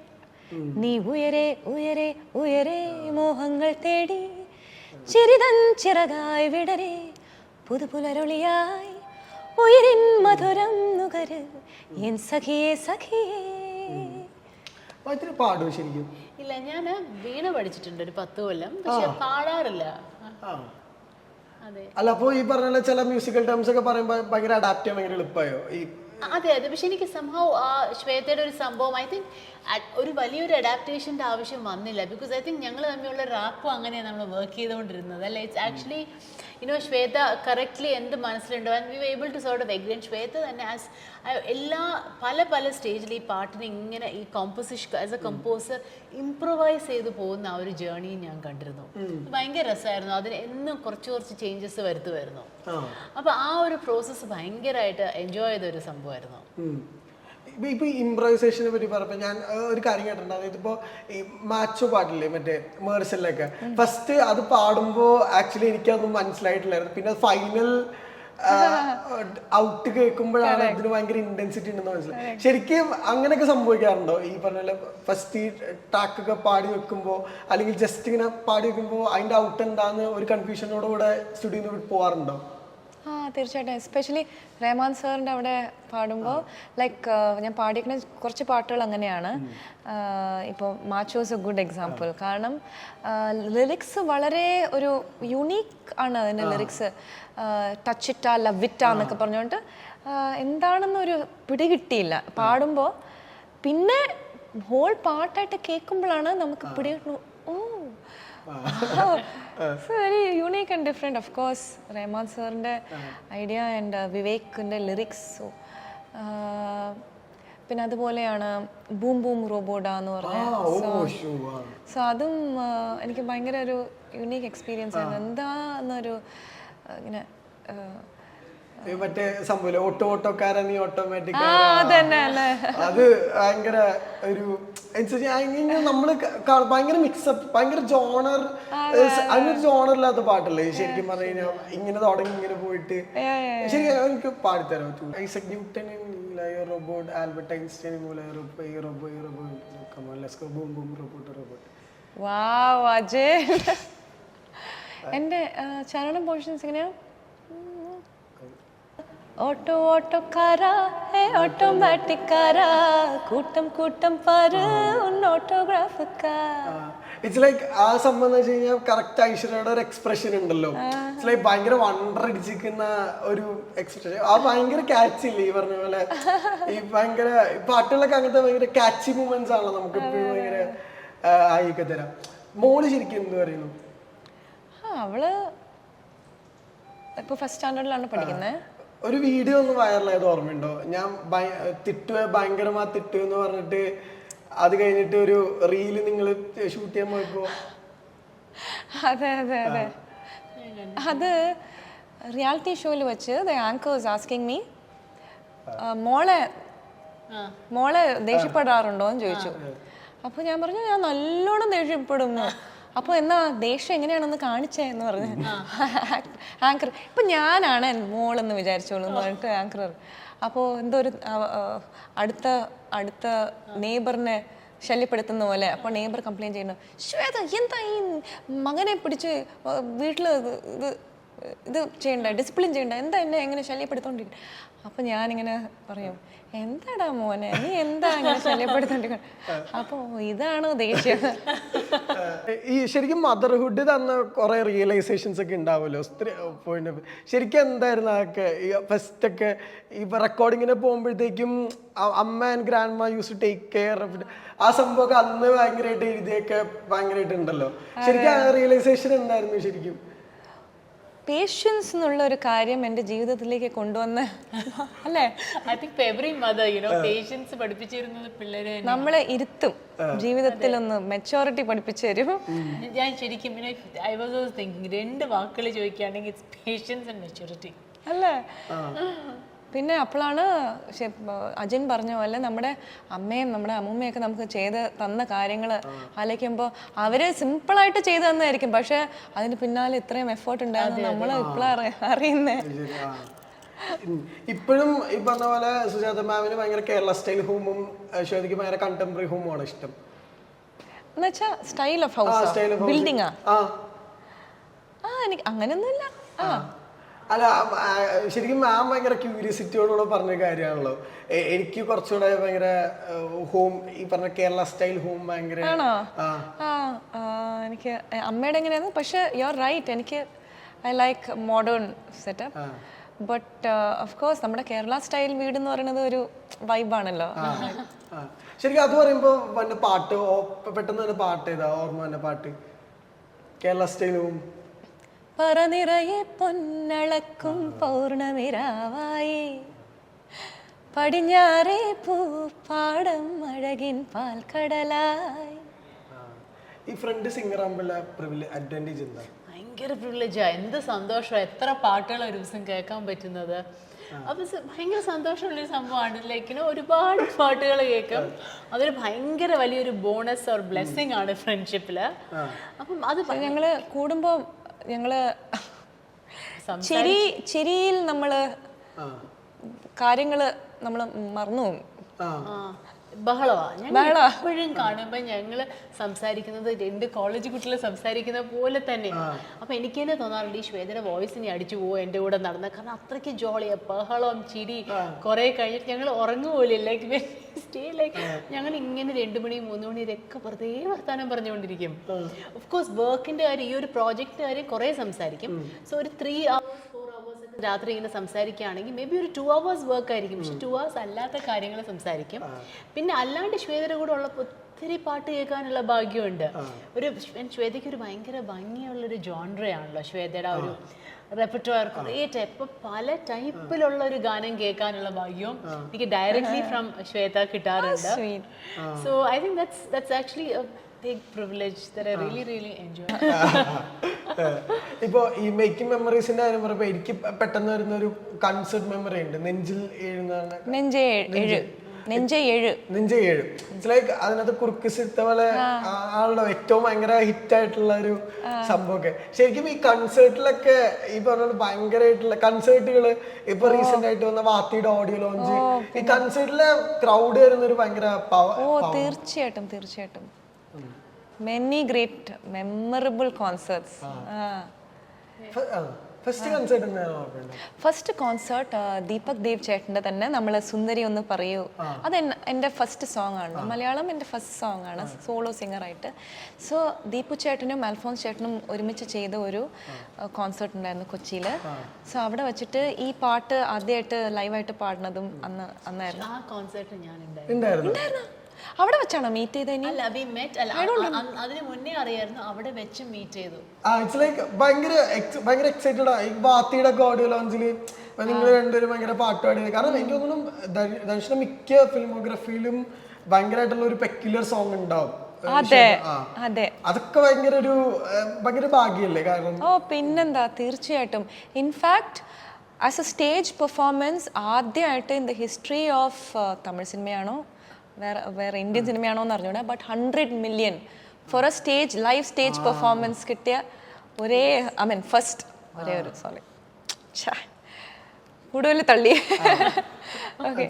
നീ ഉയരെ ഉയരെ ഉയരെ മോഹങ്ങൾ തേടി, ചിരിതൻ ചിറകായി വിടരെ പുതുപുലരൊളിയായി, ഉയരിൻ മധുരം നുകര് എൻ സഖിയേ സഖിയേ. പാടും ശരിക്കും ഇല്ല, ഞാൻ വീണ പഠിച്ചിട്ടുണ്ട് ഒരു 10 കൊല്ലം, പക്ഷെ പാടാറില്ല. അതെ. അല്ല, അപ്പൊ ഈ പറഞ്ഞ ചില മ്യൂസിക്കൽ ടേംസ് ഒക്കെ പറയുമ്പോ ഭയങ്കര അഡാപ്റ്റ് ചെയ്യാൻ ഭയങ്കര എളുപ്പമായോ? അതെ അതെ, പക്ഷെ എനിക്ക് സംഭവം ആ ശ്വേതയുടെ ഒരു സംഭവം ഐ തിങ്ക് ഒരു വലിയൊരു അഡാപ്റ്റേഷൻ്റെ ആവശ്യം വന്നില്ല. ബിക്കോസ് ഐ തിങ്ക് ഞങ്ങൾ തമ്മിലുള്ള റാപ്പും അങ്ങനെയാണ് നമ്മൾ വർക്ക് ചെയ്തുകൊണ്ടിരുന്നത് അല്ലേ. ഇറ്റ്സ് ആക്ച്വലി ശ്വേത കറക്റ്റ്ലി എന്ത് മനസ്സിലുണ്ടോ and we were able to sort of agree. Shweta തന്നെ ആസ് പല സ്റ്റേജിൽ ഈ പാട്ടിന് ഇങ്ങനെ ഈ composition as a composer improvise ചെയ്ത് പോകുന്ന ആ ഒരു ജേർണി ഞാൻ കണ്ടിരുന്നു. ഭയങ്കര രസമായിരുന്നു. അതിന് എന്നും കുറച്ച് ചേഞ്ചസ് വരുത്തുമായിരുന്നു. അപ്പൊ ആ ഒരു പ്രോസസ്സ് ഭയങ്കരമായിട്ട് എൻജോയ് ചെയ്ത ഒരു സംഭവമായിരുന്നു. ഇപ്പൊ ഇംപ്രൈസേഷനെ പറ്റി പറഞ്ഞപ്പോ ഞാൻ ഒരു കാര്യം കേട്ടിട്ടുണ്ട്. അതായത് ഇപ്പൊ ഈ മാച്ചോ പാട്ടില്ലേ മറ്റേ മേഴ്സലിലൊക്കെ, ഫസ്റ്റ് അത് പാടുമ്പോ ആക്ച്വലി എനിക്കതൊന്നും മനസ്സിലായിട്ടില്ലായിരുന്നു. പിന്നെ ഫൈനൽ ഔട്ട് കേൾക്കുമ്പോഴാണ് അതിന് ഭയങ്കര ഇന്റൻസിറ്റി ഉണ്ടെന്ന് മനസ്സിലായി. ശരിക്കും അങ്ങനെയൊക്കെ സംഭവിക്കാറുണ്ടോ? ഈ പറഞ്ഞ ഫസ്റ്റ് ഈ ട്രാക്കൊക്കെ പാടി വെക്കുമ്പോ അല്ലെങ്കിൽ ജസ്റ്റ് ഇങ്ങനെ പാടി വെക്കുമ്പോ അതിന്റെ ഔട്ട് എന്താന്ന് ഒരു കൺഫ്യൂഷനോടുകൂടെ സ്റ്റുഡിയോന്ന് വിട്ട് പോകാറുണ്ടോ? തീർച്ചയായിട്ടും. എസ്പെഷ്യലി റഹ്മാൻ സാറിൻ്റെ അവിടെ പാടുമ്പോൾ ലൈക്ക് ഞാൻ പാടിക്കുന്ന കുറച്ച് പാട്ടുകൾ അങ്ങനെയാണ്. ഇപ്പോൾ മാച്ചോ ഇസ് എ ഗുഡ് എക്സാമ്പിൾ. കാരണം ലിറിക്സ് വളരെ ഒരു യുണീക്ക് ആണ്. അതിൻ്റെ ലിറിക്സ് ടച്ച് ഇറ്റാ ലവ് ഇറ്റാ എന്നൊക്കെ പറഞ്ഞുകൊണ്ട് എന്താണെന്നൊരു പിടികിട്ടിയില്ല പാടുമ്പോൾ. പിന്നെ ഹോൾ പാട്ടായിട്ട് കേൾക്കുമ്പോഴാണ് നമുക്ക് പിടികിട്ടുന്നു. It's very unique and different. Of course, Rahman sir's idea and Vivek's lyrics. So, പിന്നെ അതുപോലെയാണ് ബൂം ബൂം റോബോഡ എന്ന് പറഞ്ഞ സോ അതും എനിക്ക് ഭയങ്കര ഒരു യുണീക്ക് എക്സ്പീരിയൻസ് ആയിരുന്നു. എന്താന്നൊരു ഇങ്ങനെ മറ്റേ സംഭവം ഓട്ടോക്കാരൻ നീ ഓട്ടോമാറ്റിക്, അത് ഭയങ്കര ഒരു നമ്മള് ഭയങ്കര മിക്സപ്പ്, ഭയങ്കര ജോണർ, അതിനൊരു ജോണറില്ലാത്ത പാട്ടല്ലേ ശരിക്കും പറഞ്ഞു കഴിഞ്ഞാൽ. ഇങ്ങനെ തുടങ്ങി ഇങ്ങനെ പോയിട്ട് ശരിക്കും എനിക്ക് പാടിത്തരാൻ പറ്റും. Isaac Newton robot, Albert Einstein എന്റെ ചരണം പോർഷൻസ് എങ്ങനെയാ? ഓട്ടോ ഓട്ടോക്കാരാ ഓട്ടോമാറ്റിക്കാരാ കൂട്ടം കൂട്ടം പാര് ഓട്ടോഗ്രാഫിക്കാ. ഇറ്റ്സ് ലൈക്ക് ആ സംഭവം എന്ന് വെച്ച് കഴിഞ്ഞാൽ കറക്റ്റ് ഐശ്വര്യയുടെ ഒരു എക്സ്പ്രഷൻ ഉണ്ടല്ലോ. ഇറ്റ്സ് ലൈക്ക് ഭയങ്കര വണ്ടർ അടിച്ചിരിക്കുന്ന ഒരു എക്സ്പ്രഷൻ. ആ ഭയങ്കര ക്യാച്ച് ഇല്ലേ ഈ പറഞ്ഞ പോലെ. ഈ ഭയങ്കര പാട്ടുകളൊക്കെ അങ്ങനത്തെ ഭയങ്കര ക്യാച്ചി മൂമെന്റ്സ് ആണല്ലോ നമുക്ക് എപ്പോഴും ഭയങ്കര ആയിക്കെ തരാം. മോള് ശരിക്കും എന്ത് പറയുന്നു? അവള് ഇപ്പൊ ഫസ്റ്റ് സ്റ്റാൻഡേർഡിലാണ് പഠിക്കുന്നത്. ഒരു വീഡിയോ ഒന്ന് വൈറലായത് ഓർമ്മയുണ്ടോ? ഞാൻ ഭയങ്കരമാ തിട്ടു എന്ന് പറഞ്ഞിട്ട് അത് കഴിഞ്ഞിട്ട് ഒരു റീല് നിങ്ങൾ ഷൂട്ട് ചെയ്യാൻ പോയപ്പോ അതെ അതെ അതെ അത് റിയാലിറ്റി ഷോയിൽ വെച്ച് ദ ആങ്കേഴ്സ് ആസ്കിങ് മീ മോളെ ദേഷ്യപ്പെടാറുണ്ടോ എന്ന് ചോദിച്ചു. അപ്പോൾ ഞാൻ പറഞ്ഞു ഞാൻ നല്ലോണം ദേഷ്യപ്പെടുന്നു. അപ്പോൾ എന്നാ ദേഷ്യം എങ്ങനെയാണെന്ന് കാണിച്ചേ എന്ന് പറഞ്ഞു ആങ്കർ. ഇപ്പം ഞാനാണ് മോളെന്ന് വിചാരിച്ചോളൂ എന്ന് പറഞ്ഞിട്ട് ആങ്കർ. അപ്പോൾ എന്തോ ഒരു അടുത്ത നെയ്ബറിനെ ശല്യപ്പെടുത്തുന്ന പോലെ. അപ്പോൾ നെയ്ബർ കംപ്ലയിൻറ്റ് ചെയ്യുന്നു, ശ്വേത എന്താ ഈ മകനെ പിടിച്ച് വീട്ടിൽ ഇത് ചെയ്യണ്ട, ഡിസിപ്ലിൻ ചെയ്യണ്ട, എന്താ എന്നെ എങ്ങനെ ശല്യപ്പെടുത്തോണ്ടിരിക്കും. അപ്പം ഞാനിങ്ങനെ പറയും, എന്താടാ മോനെ നീ എന്താ ഇങ്ങനെ ശല്യപ്പെടുത്തോണ്ടിരിക്കുന്നത്. അപ്പോൾ ഇതാണോ ദേഷ്യം. ഈ ശരിക്കും മദർഹുഡ് തന്ന കുറെ റിയലൈസേഷൻസ് ഒക്കെ ഉണ്ടാവുമല്ലോ പോയിന്റ്. ശരിക്കും എന്തായിരുന്നു അതൊക്കെ ഈ ഫസ്റ്റ് ഒക്കെ ഈ റെക്കോർഡിങ്ങിന് പോകുമ്പോഴത്തേക്കും അമ്മ and grandma used to take care of it, ആ സംഭവമൊക്കെ അന്ന് ഭയങ്കരമായിട്ട് എഴുതിയൊക്കെ ഭയങ്കരമായിട്ട് ഉണ്ടല്ലോ. ശരിക്കും ആ റിയലൈസേഷൻ എന്തായിരുന്നു ശരിക്കും? പേഷ്യൻസ് എന്നുള്ള ഒരു കാര്യം എൻ്റെ ജീവിതത്തിലേക്ക് കൊണ്ടുവന്ന് അല്ലേ, I think every mother patience പഠിപ്പിച്ചിരുന്നത് പിള്ളേരെ നമ്മളെ ഇരുത്തും ജീവിതത്തിലൊന്ന് മെച്ചോറിറ്റി പഠിപ്പിച്ചു തരും. ഞാൻ ശരിക്കും ഐ വാസ് തിങ്കിങ് 2 വാക്കുകൾ ചോദിക്കുകയാണെങ്കിൽ ഇറ്റ്സ് പേഷ്യൻസ് ആൻഡ് മെച്ചൂരിറ്റി അല്ലേ. പിന്നെ അപ്പോഴാണ് അജിൻ പറഞ്ഞ പോലെ നമ്മുടെ അമ്മയും നമ്മുടെ അമ്മൂമ്മയൊക്കെ നമുക്ക് ചെയ്ത് തന്ന കാര്യങ്ങൾ ആലോചിക്കുമ്പോൾ അവര് സിമ്പിളായിട്ട് ചെയ്തു തന്നായിരിക്കും, പക്ഷെ അതിന് പിന്നാലെ ഇത്രയും എഫേർട്ട് ഉണ്ടായിരുന്നു നമ്മൾ ഇപ്പോഴാണ് അറിയുന്നേ. ഇപ്പോഴും ഈ പറഞ്ഞ പോലെ സുജാത മാമിന് ഭയങ്കര കേരള സ്റ്റൈൽ ഹോമും ശ്വേതയ്ക്ക് ഭയങ്കര കണ്ടംപററി ഹോമുമാണ് ഇഷ്ടം. എന്നുവെച്ചാ സ്റ്റൈൽ ഓഫ് ഹൗസ് ബിൽഡിംഗാ? എനിക്ക് അങ്ങനെയൊന്നുമില്ല. അല്ല ശരിക്കും മാം ഭയങ്കര ക്യൂരിയോസിറ്റിയോടുകൂടെ പറഞ്ഞ കാര്യമാണല്ലോ. എനിക്ക് കുറച്ചുകൂടെ ഭയങ്കര ഹോം ഈ പറഞ്ഞ കേരള സ്റ്റൈൽ ഹോം ഭയങ്കര. എനിക്ക് അമ്മയുടെ എങ്ങനെയായിരുന്നു, പക്ഷെ യു ആർ റൈറ്റ്, എനിക്ക് I like modern setup. But of course നമ്മുടെ കേരള സ്റ്റൈൽ വീട് എന്ന് പറയുന്നത് ഒരു വൈബാണല്ലോ. ശരിക്കും അത് പറയുമ്പോ വന്ന പാട്ട് പെട്ടെന്ന് തന്നെ പാട്ട് ഏതാ ഓർമ്മ വന്ന പാട്ട്? കേരള സ്റ്റൈലും പറനിറയെ പൊന്നളക്കും പൗർണമിരാവായി പടിഞ്ഞാറേ പൂപ്പാടം അഴകിൻ പാൽക്കടലായി. ഈ ഫ്രണ്ട് സിംഗർ ആകുമ്പോഴുള്ള അഡ്വാൻറ്റേജ് എന്താ? ഭയങ്കര പ്രിവിലേജാ. എന്ത് സന്തോഷം, എത്ര പാട്ടുകൾ ഒരു ദിവസം കേൾക്കാൻ പറ്റുന്നത്. അപ്പൊ ഭയങ്കര സന്തോഷമുള്ളൊരു സംഭവമാണ്. ലൈക്കിന് ഒരുപാട് പാട്ടുകൾ കേൾക്കും. അതൊരു ഭയങ്കര വലിയൊരു ബോണസ് ഓർ ബ്ലെസ്സിങ് ആണ് ഫ്രണ്ട്ഷിപ്പില്. അപ്പം അത് ഞങ്ങള് കൂടുമ്പോ ഞങ്ങള് ചിരിയിൽ നമ്മള് കാര്യങ്ങള് നമ്മള് മറന്നു പോകും. ബഹളമാണ്. ഞങ്ങൾ എപ്പോഴും കാണുമ്പോൾ ഞങ്ങൾ സംസാരിക്കുന്നത് 2 കോളേജ് കുട്ടികൾ സംസാരിക്കുന്ന പോലെ തന്നെ. അപ്പൊ എനിക്ക് തന്നെ തോന്നാറുണ്ട് ഈ ശ്വേതയുടെ വോയിസ് ഇനി അടിച്ചു പോവോ എൻ്റെ കൂടെ നടന്ന, കാരണം അത്രയ്ക്ക് ജോളിയാ, ബഹളം ചിരി. കുറെ കഴിഞ്ഞിട്ട് ഞങ്ങൾ ഉറങ്ങുപോലും, ലൈക്ക് സ്റ്റേ ലൈക്ക് ഞങ്ങൾ ഇങ്ങനെ 2 മണി 3 മണി വരെയൊക്കെ വെറുതെ വർത്താനം പറഞ്ഞുകൊണ്ടിരിക്കും. ഓഫ് കോഴ്സ് വർക്കിന്റെ കാര്യം, ഈ ഒരു പ്രോജക്റ്റിന്റെ കാര്യം കുറെ സംസാരിക്കും. സോ ഒരു 3 hours 4 hours രാത്രി ഇങ്ങനെ സംസാരിക്കുകയാണെങ്കിൽ മേ ബി ഒരു 2 hours വർക്ക് ആയിരിക്കും, പക്ഷെ 2 hours അല്ലാത്ത കാര്യങ്ങൾ സംസാരിക്കും. പിന്നെ അല്ലാണ്ട് ശ്വേതയുടെ കൂടെ ഉള്ളപ്പോൾ ഒത്തിരി പാട്ട് കേൾക്കാനുള്ള ഭാഗ്യമുണ്ട്. ഒരു ശ്വേതയ്ക്ക് ഒരു ഭയങ്കര ഭംഗിയുള്ളൊരു ജോൺറയാണല്ലോ ശ്വേതയുടെ ഒരു റെപ്പർട്ടോയർ. കുറേ ടൈപ്പ് പല ടൈപ്പിലുള്ള ഒരു ഗാനം കേൾക്കാനുള്ള ഭാഗ്യവും എനിക്ക് ഡയറക്ട്ലി ഫ്രം ശ്വേത കിട്ടാറുണ്ട്. So I think that's actually big privilege that I really enjoy. ഇപ്പോ ഈ മേക്കിംഗ് മെമ്മറീസിന്റെ കാര്യം പറയുമ്പോൾ എനിക്ക് പെട്ടെന്ന് വരുന്ന ഒരു കൺസേർട്ട് മെമ്മറി ഉണ്ട്. നെഞ്ചേഴ് ലൈക്ക് അതിനകത്ത് കുറുക്ക് സിത്ത പോലെ ആണല്ലോ ഏറ്റവും ഭയങ്കര ഹിറ്റ് ആയിട്ടുള്ള ഒരു സംഭവമൊക്കെ. ശരിക്കും ഈ കൺസേർട്ടിലൊക്കെ ഈ പറഞ്ഞ ഭയങ്കരമായിട്ടുള്ള കൺസേർട്ടുകള് ഇപ്പൊ റീസെന്റ് ആയിട്ട് വന്ന വാത്തിയുടെ ഓഡിയോ ലോഞ്ച്, ഈ കൺസേർട്ടിലെ ക്രൗഡ് വരുന്ന ഒരു ഭയങ്കര തീർച്ചയായിട്ടും many great memorable concerts. First concert Deepak Dev ചേട്ടൻ്റെ തന്നെ നമ്മൾ സുന്ദരി ഒന്ന് പറയൂ, അത് എൻ്റെ ഫസ്റ്റ് സോങ് ആണ്. മലയാളം എൻ്റെ ഫസ്റ്റ് സോങ് ആണ് സോളോ സിംഗറായിട്ട്. സോ ദീപു ചേട്ടനും അൽഫോൻസ് ചേട്ടനും ഒരുമിച്ച് ചെയ്ത ഒരു കോൺസേർട്ട് ഉണ്ടായിരുന്നു കൊച്ചിയിൽ. സോ അവിടെ വെച്ചിട്ട് ഈ പാട്ട് ആദ്യമായിട്ട് ലൈവായിട്ട് പാടുന്നതും അന്നായിരുന്നു. ആ കോൺസേർട്ട് ഞാൻ ഉണ്ടായിരുന്നു. അവിടെ വെച്ചാണോ മീറ്റ് ചെയ്തത്? അതിന് മുന്നേ അറിയായിരുന്നു, അവിടെ വെച്ച് മീറ്റ് ചെയ്തു. ഭയങ്കര എക്സൈറ്റഡ് ആയി വാത്തിയുടെ ഓഡിയോ ലോഞ്ചില് നിങ്ങൾ രണ്ടുപേരും ഭയങ്കര പാട്ട് പാടിയത്. കാരണം എനിക്ക് തോന്നുന്നു ധനുഷിന്റെ മിക്ക ഫിലിമോഗ്രഫിയിലും ഭയങ്കരമായിട്ടുള്ള ഒരു പെക്യുലർ സോങ് ഉണ്ടാവും. അതെ അതെ, അതൊക്കെ ഭയങ്കര ഭാഗ്യല്ലേ? കാരണം ഓ പിന്നെന്താ, തീർച്ചയായിട്ടും. In fact as a stage performance ആദ്യമായിട്ട് in the history of Tamil സിനിമയാണോ വേറെ ഇന്ത്യൻ സിനിമയാണോ എന്ന് അറിഞ്ഞൂടാ, but 100 million for a stage live stage performance കിട്ടിയ ഫസ്റ്റ് ഒരേ ഒരു സോറി കൂടുതൽ തള്ളി. Okay,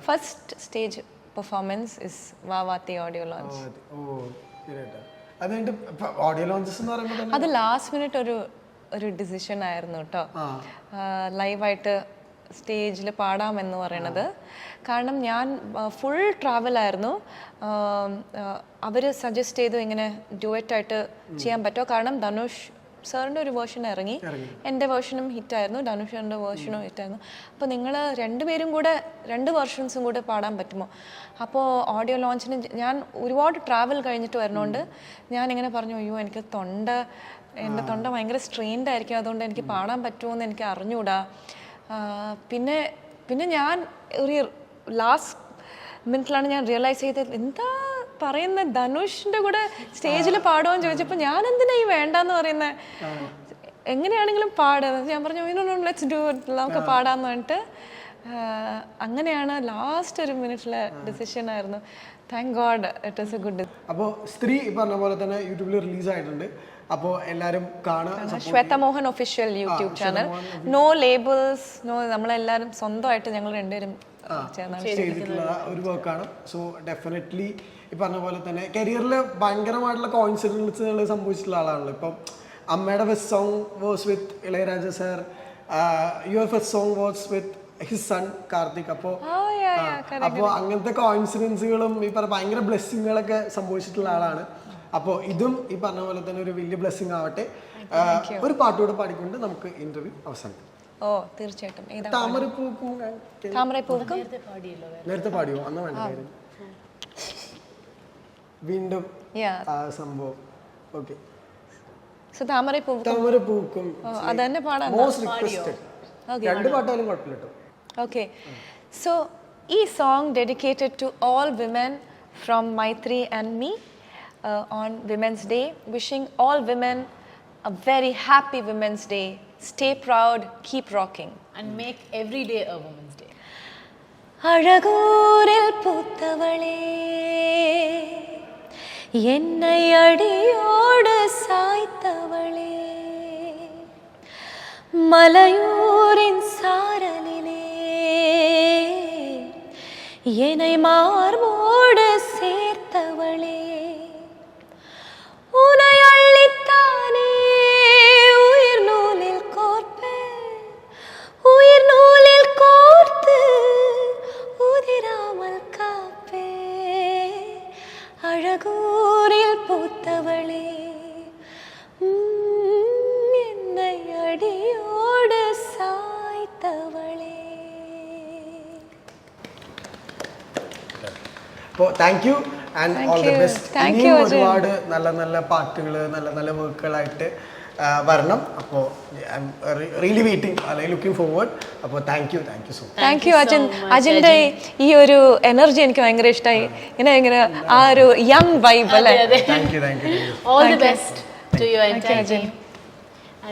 first stage performance is വാവാത്തി ഓഡിയോ ലോഞ്ച്. ഓഡിയോ ലോഞ്ചസ് എന്ന് പറയുമ്പോൾ അത് ലാസ്റ്റ് മിനിറ്റ് ഒരു ഡിസിഷൻ ആയിരുന്നു കേട്ടോ, ലൈവായിട്ട് സ്റ്റേജിൽ പാടാമെന്ന് പറയണത്. കാരണം ഞാൻ ഫുൾ ട്രാവലായിരുന്നു. അവർ സജസ്റ്റ് ചെയ്തു ഇങ്ങനെ ഡ്യുവറ്റായിട്ട് ചെയ്യാൻ പറ്റുമോ, കാരണം ധനുഷ് സാറിൻ്റെ ഒരു വേർഷൻ ഇറങ്ങി, എൻ്റെ വേർഷനും ഹിറ്റായിരുന്നു, ധനുഷിൻ്റെ വേർഷനും ഹിറ്റായിരുന്നു. അപ്പോൾ നിങ്ങൾ രണ്ടുപേരും കൂടെ 2 വേർഷൻസും കൂടെ പാടാൻ പറ്റുമോ? അപ്പോൾ ഓഡിയോ ലോഞ്ചിന് ഞാൻ ഒരുപാട് ട്രാവൽ കഴിഞ്ഞിട്ട് വരുന്നതുകൊണ്ട് ഞാനിങ്ങനെ പറഞ്ഞു, അയ്യോ എനിക്ക് എൻ്റെ തൊണ്ട ഭയങ്കര സ്ട്രെയിൻഡ് ആയിരിക്കും, അതുകൊണ്ട് എനിക്ക് പാടാൻ പറ്റുമോ എന്ന് എനിക്ക് അറിഞ്ഞൂടാ. പിന്നെ ഞാൻ ഒരു ലാസ്റ്റ് മിനിറ്റിലാണ് ഞാൻ റിയലൈസ് ചെയ്തത്, എന്താ പറയുന്ന ധനുഷിൻ്റെ കൂടെ സ്റ്റേജിൽ പാടുമെന്ന് ചോദിച്ചപ്പോൾ ഞാൻ എന്തിനാ ഈ വേണ്ടെന്ന് പറയുന്നത്, എങ്ങനെയാണെങ്കിലും പാടുന്നത്. ഞാൻ പറഞ്ഞു ലെറ്റ്സ് ഡു ഇറ്റ്, നമുക്ക് പാടാമെന്ന് പറഞ്ഞിട്ട് അങ്ങനെയാണ് ലാസ്റ്റ് ഒരു മിനിറ്റിലെ ഡിസിഷൻ ആയിരുന്നു. Thank God it is A good. അപ്പോൾ സ്ത്രീ പറഞ്ഞ പോലെ തന്നെ യൂട്യൂബിൽ റിലീസ് ആയിട്ടുണ്ട്. അപ്പോൾ എല്ലാവരും കാണുക. Shweta Mohan official YouTube channel. No labels, no, നമ്മളെല്ലാവരും സ്വന്തമായിട്ട് ഞങ്ങൾ രണ്ടുപേരും ചെയ്തിട്ടുള്ള ഒരു വർക്കാണ്. സോ ഡെഫിനറ്റ്ലി ഈ പറഞ്ഞ പോലെ തന്നെ കരിയറിൽ ഭയങ്കരമായിട്ടുള്ള കോയിൻസിഡൻസുകൾ സംഭവിച്ചിട്ടുള്ള ആളാണല്ലോ. ഇപ്പം അമ്മയുടെ first song was with Ilaiyaraaja sir, your first song was with his son Karthik. അപ്പോൾ അങ്ങനത്തെ കോയിൻസിഡൻസുകളും ഈ പറഞ്ഞ ഭയങ്കര ബ്ലെസ്സിങ്ങുകളൊക്കെ സംഭവിച്ചിട്ടുള്ള ആളാണ്. അപ്പോൾ ഇതും ഈ പറഞ്ഞ പോലെ തന്നെ ഒരു വലിയ ബ്ലെസ്സിങ് ആവട്ടെ. ഒരു പാട്ടുകൂടെ പാടിക്കൊണ്ട് നമുക്ക് ഇന്റർവ്യൂ അവസാനിക്കും. ഓ തീർച്ചയായിട്ടും. താമരപ്പൂക്കും നേരത്തെ പാടിയോ? അന്ന് വേണ്ട വീണ്ടും സംഭവം. ഓക്കെ, താമരപ്പൂക്കും അതന്നെ പാടാം. മോസ്റ്റ് റിക്വസ്റ്റഡ് 2 പാട്ടാലും കുഴപ്പമില്ല കേട്ടോ. ഓക്കെ, സോ ഈ song dedicated to all women from Maithri and me on Women's Day, wishing all women a very happy Women's Day. Stay proud, keep rocking and make every day a Women's Day. അഴകൂരിൽ പൂത്തവളേ என்னை அடியோடு சாய்த்தவளே மலையூரின் சாரலிலே என்னை மார்போடு சேர்த்தவளே உனை அள்ளித்தானே உயிர் நூலில் கோர்ப்பேன், உயிர் நூலில் கோர்த்து உதிராமல் காப்பேன். அழகூரில் பூத்தவளே என்னை அடியோடு சாய்த்தவளே. അപ്പോൾ thank you and all the best. ഇനിയും ഒരുപാട് നല്ല നല്ല പാട്ടുകൾ, നല്ല നല്ല വർക്കുകളായിട്ട് വരണം. അപ്പോൾ ഐ എം റിയലി വെയിറ്റിംഗ്, അല്ലെങ്കിൽ ലുക്കിംഗ് ഫോർവേഡ്. അപ്പോൾ thank you so much. Thank you Ajin. അജിൻ്റെ ഈ ഒരു എനർജി എനിക്ക് ഭയങ്കര ഇഷ്ടമായി. ഇങ്ങനെ ആ ഒരു യങ് വൈബ് അല്ലേ. Thank you All the best to you and team.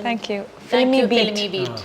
Thank you. Filmy Beat.